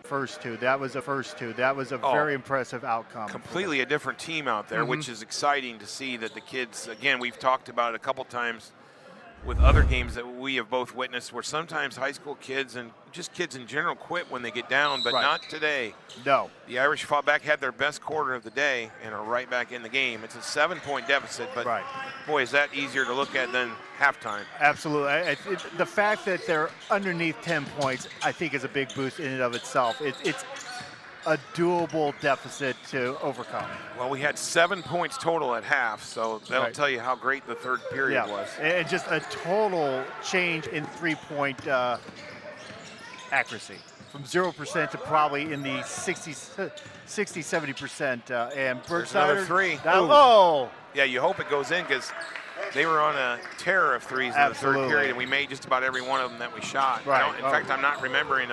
First two. That was a very impressive outcome. Completely a different team out there, which is exciting to see that the kids, again, we've talked about it a couple times with other games that we have both witnessed where sometimes high school kids and just kids in general quit when they get down, but not today. No. The Irish fought back, had their best quarter of the day, and are right back in the game. It's a 7-point deficit, but boy, is that easier to look at than halftime. Absolutely. The fact that they're underneath 10 points, I think, is a big boost in and of itself. It's a doable deficit to overcome. Well, we had 7 points total at half, so that'll tell you how great the third period was. And just a total change in three-point accuracy from 0% to probably in the 60-70%. And There's another three. Oh! Yeah, you hope it goes in because they were on a terror of threes in the third period, and we made just about every one of them that we shot. In fact, I'm not remembering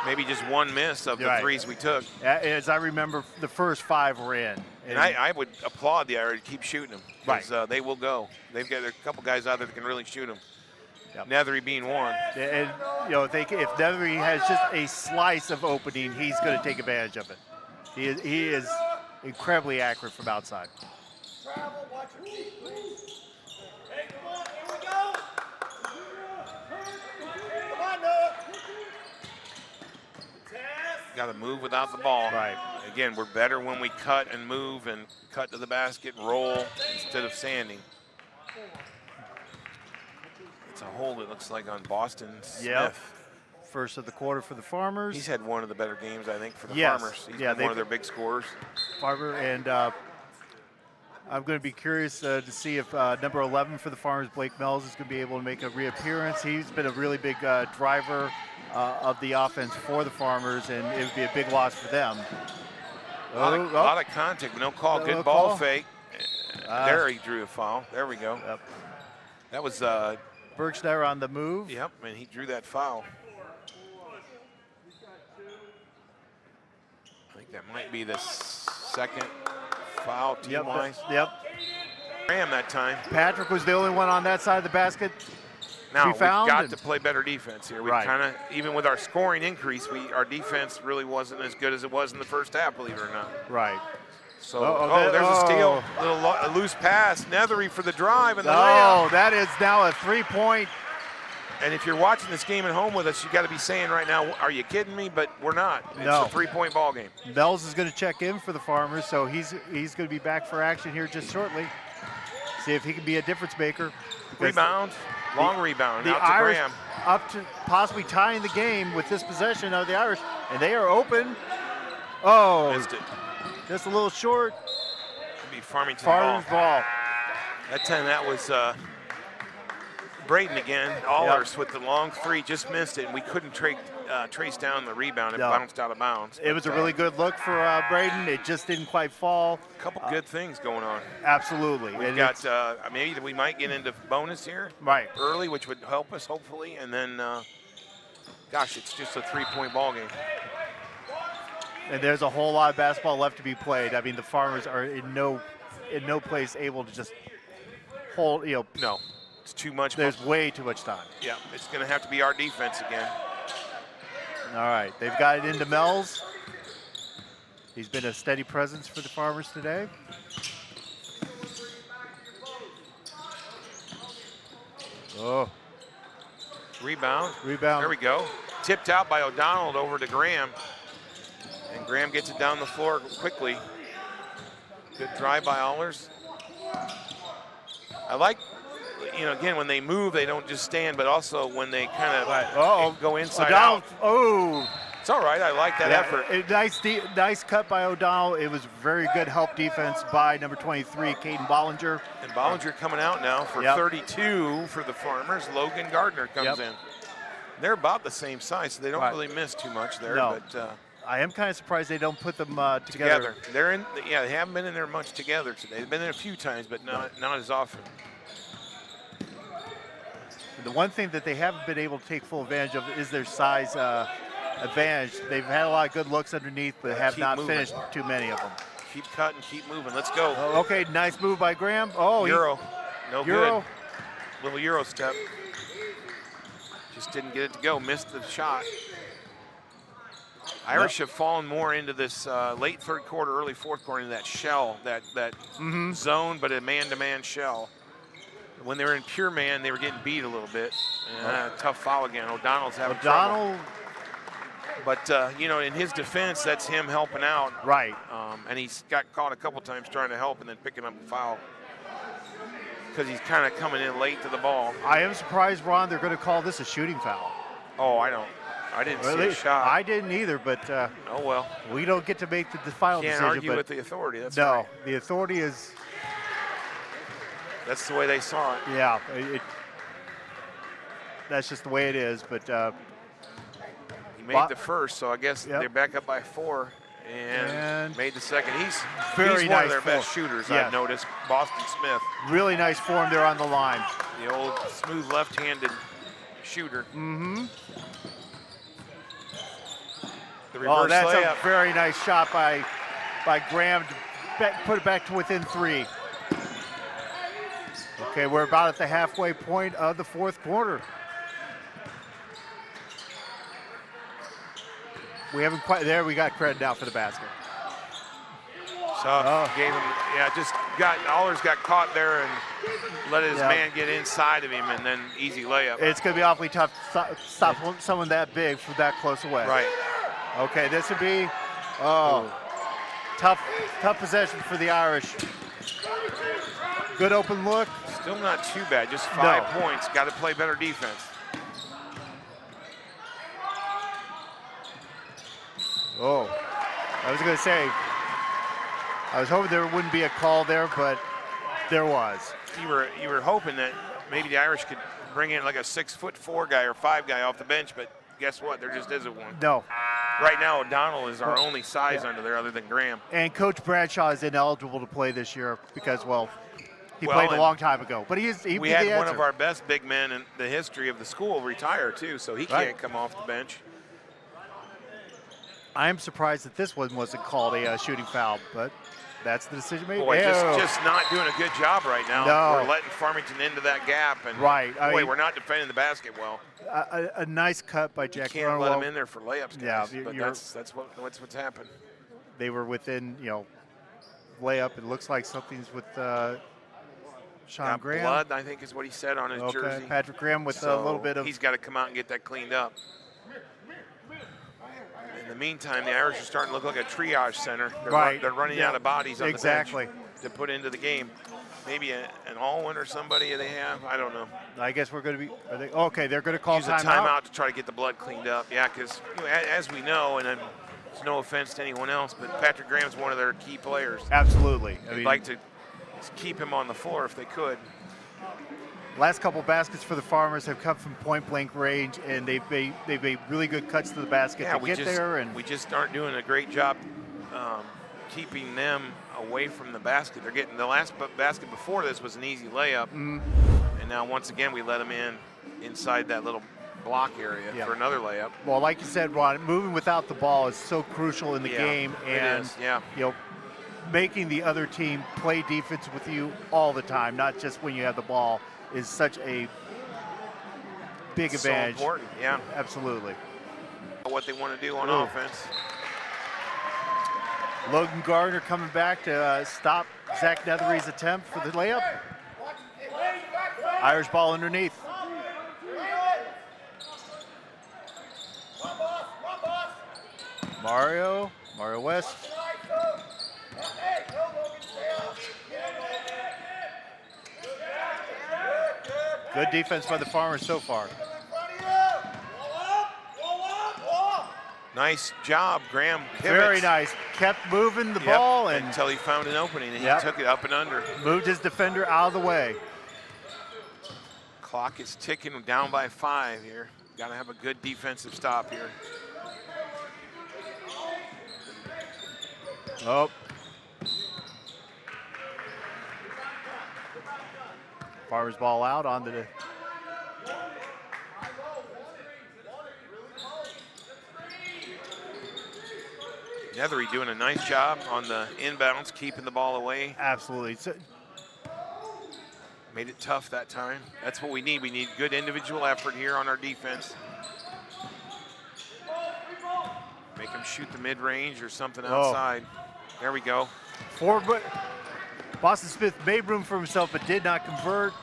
maybe just one miss of the threes we took. As I remember, the first 5 were in. And I would applaud the Irish to keep shooting them because they will go. They've got a couple guys out there that can really shoot them. Nethery being one. And if Nethery has just a slice of opening, he's going to take advantage of it. He is incredibly accurate from outside. Travel, watch your feet, please. Hey, come on, here we go. Come on, Noah. Got to move without the ball. Right. Again, we're better when we cut and move and cut to the basket and roll instead of sanding. It's a hold, it looks like, on Boston Smith. First of the quarter for the Farmers. He's had one of the better games, I think, for the Farmers. He's been one of their big scorers. Farmer, and I'm going to be curious to see if number 11 for the Farmers, Blake Mells, is going to be able to make a reappearance. He's been a really big driver of the offense for the Farmers, and it would be a big loss for them. A lot of contact, but no call. Good ball fake. There he drew a foul. There we go. That was Berkshire on the move. Yep, and he drew that foul. I think that might be the second foul team-wise. Graham that time. Patrick was the only one on that side of the basket. Now, we've got to play better defense here. We kind of, even with our scoring increase, our defense really wasn't as good as it was in the first half, believe it or not. Right. So, there's a steal. A loose pass. Nethery for the drive and the layup. Oh, that is now a 3-point. And if you're watching this game at home with us, you got to be saying right now, are you kidding me? But we're not. It's a 3-point ball game. Mells is going to check in for the Farmers, so he's going to be back for action here just shortly. See if he can be a difference maker. Rebound. Long rebound out to Irish Graham. Up to possibly tying the game with this possession of the Irish, and they are open. Oh, missed it. Just a little short. It'll be Farmington ball. That time that was Braden again. Allers with the long three, just missed it, and we couldn't trace down the rebound. It bounced out of bounds. It was a really good look for Braden. It just didn't quite fall. A couple good things going on. Absolutely. We've got maybe we might get into bonus here early, which would help us hopefully, and then gosh, it's just a 3-point ball game. And there's a whole lot of basketball left to be played. I mean, the Farmers are in no place able to just hold. No, it's too much. There's way too much time. Yeah, it's going to have to be our defense again. All right, they've got it into Mells. He's been a steady presence for the Farmers today. Oh. Rebound. Rebound. There we go. Tipped out by O'Donnell over to Graham. And Graham gets it down the floor quickly. Good drive by Allers. I like, again, when they move, they don't just stand, but also when they kind of go inside out. Oh. It's all right. I like that effort. Nice cut by O'Donnell. It was very good help defense by number 23, Caden Bollinger. And Bollinger coming out now for 32 for the Farmers. Logan Gardner comes in. They're about the same size, so they don't really miss too much there. No. But I am kind of surprised they don't put them together. They're in. They haven't been in there much together today. They've been in a few times, but not as often. The one thing that they haven't been able to take full advantage of is their size advantage. They've had a lot of good looks underneath, but have not finished too many of them. Keep cutting, keep moving. Let's go. Okay, nice move by Graham. Oh, Euro. No Euro. Good. Little Euro step. Just didn't get it to go. Missed the shot. Irish have fallen more into this late third quarter, early fourth quarter, into that shell, that zone, but a man-to-man shell. When they were in pure man, they were getting beat a little bit. Tough foul again. O'Donnell's having trouble. But, in his defense, that's him helping out. Right. And he's got caught a couple times trying to help and then picking up the foul because he's kind of coming in late to the ball. I am surprised, Ron, they're going to call this a shooting foul. Oh, I didn't see a shot. I didn't either, but oh well. We don't get to make the final decision. Can't argue with the authority. That's no, right. The authority is. That's the way they saw it. Yeah, that's just the way it is. But he made the first, so I guess they're back up by 4, and made the second. He's very one of their best shooters. I've noticed. Boston Smith. Really nice form there on the line. The old smooth left-handed shooter. Mm-hmm. The reverse that's layup. A very nice shot by Graham to put it back to within 3. Okay, we're about at the halfway point of the fourth quarter. We haven't quite there. We got credit now for the basket. So gave him, Allers got caught there and let his man get inside of him, and then easy layup. It's going to be awfully tough to stop someone that big from that close away. Right. Okay, this would be tough possession for the Irish. Good open look. Still not too bad, just 5 points. Got to play better defense. Oh, I was going to say, I was hoping there wouldn't be a call there, but there was. You were hoping that maybe the Irish could bring in like a 6'4" guy or 5 guy off the bench, but guess what? There just isn't one. No. Right now, O'Donnell is our only size under there other than Graham. And Coach Bradshaw is ineligible to play this year because, he played a long time ago. But we had one of our best big men in the history of the school retire, too, so he can't come off the bench. I'm surprised that this one wasn't called a shooting foul, but that's the decision made. Boy, just not doing a good job right now. No. We're letting Farmington into that gap, and boy, we're not defending the basket well. A nice cut by Jack. You can't let them in there for layups, guys. Yeah, but that's what's happened. They were within, layup. It looks like something's with Sean Graham. Blood, I think, is what he said on his jersey. Patrick Graham with a little bit of. He's got to come out and get that cleaned up. In the meantime, the Irish are starting to look like a triage center. They're running out of bodies on the bench to put into the game. Maybe an Alwyn or somebody they have. I don't know. I guess we're going to be. They're going to call use a timeout to try to get the blood cleaned up. Yeah, because as we know, and it's no offense to anyone else, but Patrick Graham's one of their key players. Absolutely. They'd like to keep him on the floor if they could. Last couple baskets for the Farmers have come from point-blank range, and they've made really good cuts to the basket to get there. And we just aren't doing a great job keeping them away from the basket. They're getting the last basket before this was an easy layup, and now once again we let them inside that little block area for another layup. Well, like you said, Ron, moving without the ball is so crucial in the game, and making the other team play defense with you all the time, not just when you have the ball, is such a big advantage. So important, yeah. Absolutely. What they want to do on offense. Logan Gardner coming back to stop Zach Nethery's attempt for the layup. Irish ball underneath. Mario West. Good defense by the Farmers so far. Nice job, Graham. Pivots. Very nice. Kept moving the ball and until he found an opening, and he took it up and under. Moved his defender out of the way. Clock is ticking, down by 5 here. Got to have a good defensive stop here. Oh. Farmers ball out onto the. Nethery doing a nice job on the inbounds, keeping the ball away. Absolutely. Made it tough that time. That's what we need. We need good individual effort here on our defense. Make him shoot the mid-range or something outside. There we go. But Boston Smith made room for himself but did not convert.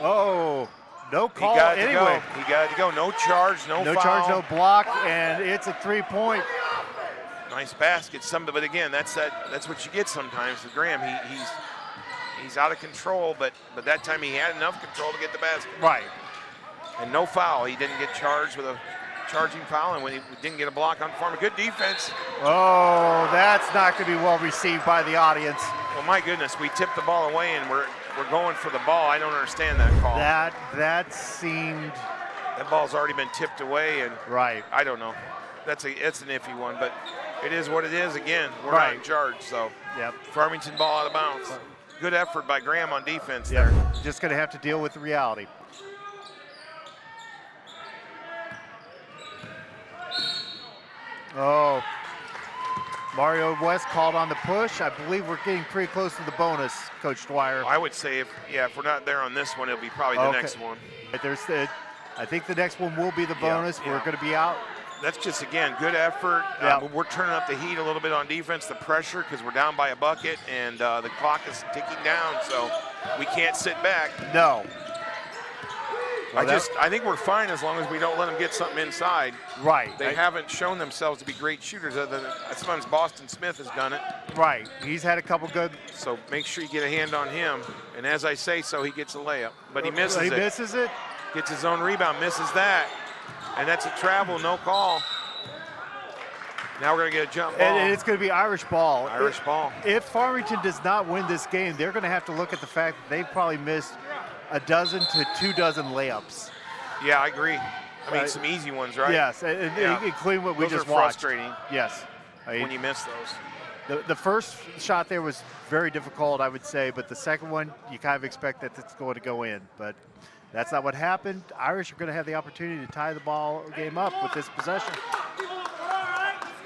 Oh, no call anyway. He got to go. No charge, no foul. No charge, no block, and it's a 3-point. Nice basket. But again, that's what you get sometimes with Graham. He's out of control, but that time he had enough control to get the basket. Right. And no foul. He didn't get charged with a charging foul, and when he didn't get a block on Farmer. Good defense. Oh, that's not going to be well received by the audience. Well, my goodness, we tipped the ball away, and we're going for the ball. I don't understand that call. That seemed. That ball's already been tipped away, and right. I don't know. It's an iffy one, but it is what it is. Again, we're right. not in charge, so yep. Farmington ball out of bounds. Good effort by Graham on defense yep. there. Just going to have to deal with the reality. Oh, Mario West called on the push. I believe we're getting pretty close to the bonus, Coach Dwyer. I would say if we're not there on this one, it'll be probably the next one. I think the next one will be the bonus. Yeah. We're going to be out. That's just, again, good effort. Yep. We're turning up the heat a little bit on defense, the pressure, because we're down by a bucket, and the clock is ticking down, so we can't sit back. No. Well, I think we're fine as long as we don't let them get something inside. Right. They haven't shown themselves to be great shooters, other than sometimes Boston Smith has done it. Right. He's had a couple good. So make sure you get a hand on him. And as I say so, he gets a layup. But he misses it. He misses it. Gets his own rebound, misses that. And that's a travel, no call. Now we're going to get a jump ball. And it's going to be Irish ball. Irish ball. If Farmington does not win this game, they're going to have to look at the fact that they've probably missed a dozen to 2 dozen layups. Yeah, I agree. I mean, some easy ones, right? Yes, including what we those just are watched. frustrating. Yes. When you miss those. The first shot there was very difficult, I would say, but the second one, you kind of expect that it's going to go in. But that's not what happened. Irish are going to have the opportunity to tie the ball game up with this possession.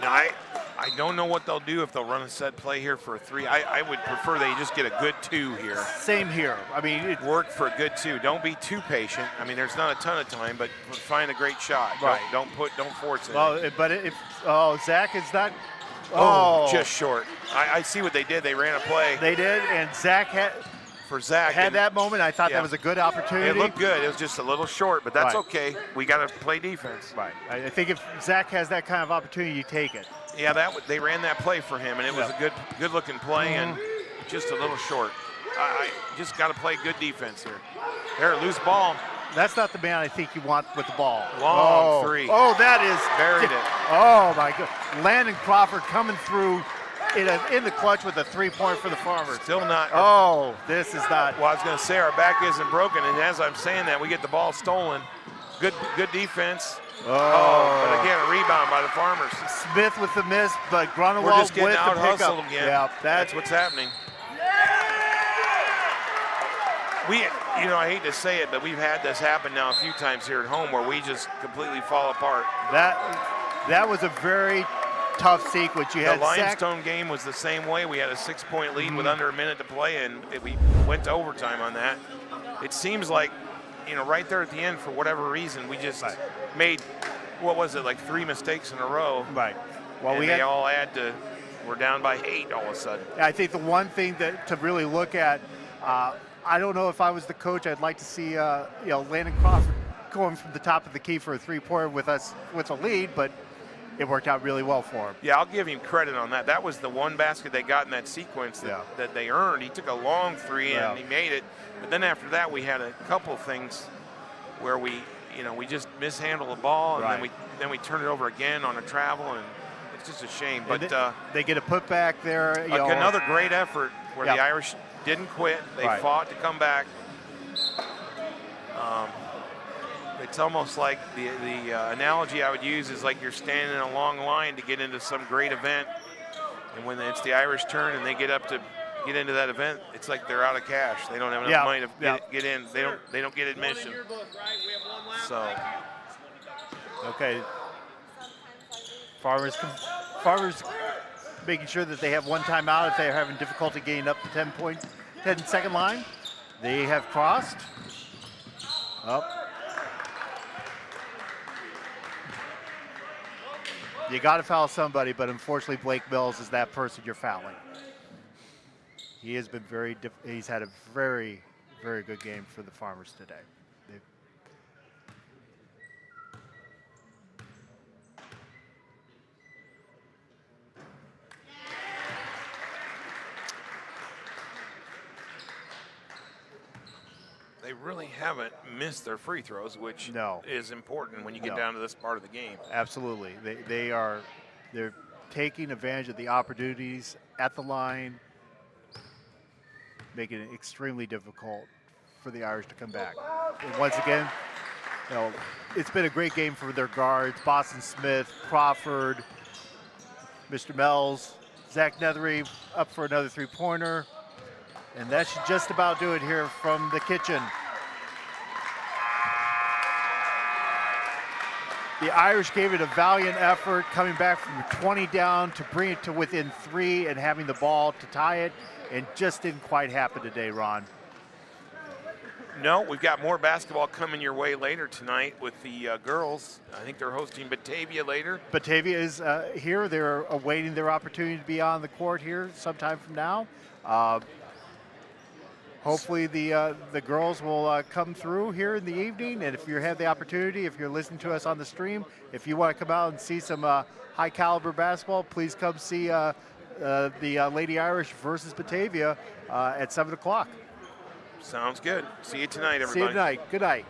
Now, I don't know what they'll do if they'll run a set play here for a 3. I would prefer they just get a good 2 here. Same here. I mean, work for a good 2. Don't be too patient. I mean, there's not a ton of time, but find a great shot. Right. Don't force it. Well, but Zach is not. Just short. I see what they did. They ran a play. They did, and Zach had that moment. I thought that was a good opportunity. It looked good. It was just a little short, but that's okay. We got to play defense. Right. I think if Zach has that kind of opportunity, you take it. Yeah, they ran that play for him, and it was a good-looking play, and just a little short. I just got to play good defense here. There, loose ball. That's not the man I think you want with the ball. Long 3. Oh, that is buried it. Oh my God! Landon Crawford coming through in the clutch with a 3-point for the Farmers. Still not. Oh, this is not. Well, I was going to say our back isn't broken, and as I'm saying that, we get the ball stolen. Good defense. But again, a rebound by the Farmers. Smith with the miss, but Grunewald We're just getting with out the hustled pickup. again. Yeah, that's what's happening. I hate to say it, but we've had this happen now a few times here at home where we just completely fall apart. That was a very tough sequence. You had the Limestone game was the same way. We had a 6-point lead with under a minute to play, and we went to overtime on that. It seems like, right there at the end, for whatever reason, we just made, 3 mistakes in a row. Right. Well, and they all add to We're down by 8 all of a sudden. I think the one thing that to really look at, I don't know if I was the coach, I'd like to see Landon Crawford going from the top of the key for a three-pointer with us with a lead, but it worked out really well for him. Yeah, I'll give him credit on that. That was the one basket they got in that sequence that they earned. He took a long three and he made it. But then after that, we had a couple things where we just mishandled the ball, and then we turned it over again on a travel, and it's just a shame. But they get a putback there. Another great effort where the Irish didn't quit. They fought to come back. It's almost like the analogy I would use is like you're standing in a long line to get into some great event, and when it's the Irish turn and they get into that event, it's like they're out of cash. They don't have enough money to get in. They don't get admission. So okay, Farmers making sure that they have one timeout if they're having difficulty getting up the 10-second line. They have crossed. Up. You got to foul somebody, but unfortunately Blake Mills is that person you're fouling. He has been he's had a very, very good game for the Farmers today. They really haven't missed their free throws, which is important when you get down to this part of the game. Absolutely. They're taking advantage of the opportunities at the line, making it extremely difficult for the Irish to come back. And once again, it's been a great game for their guards, Boston Smith, Crawford, Mr. Mells, Zach Nethery up for another three-pointer. And that should just about do it here from the kitchen. The Irish gave it a valiant effort, coming back from 20 down to bring it to within 3 and having the ball to tie it, and just didn't quite happen today, Ron. No, we've got more basketball coming your way later tonight with the girls. I think they're hosting Batavia later. Batavia is here. They're awaiting their opportunity to be on the court here sometime from now. Hopefully the girls will come through here in the evening, and if you have the opportunity, if you're listening to us on the stream, if you want to come out and see some high caliber basketball, please come see the Lady Irish versus Batavia at 7 o'clock. Sounds good. See you tonight, everybody. See you tonight. Good night.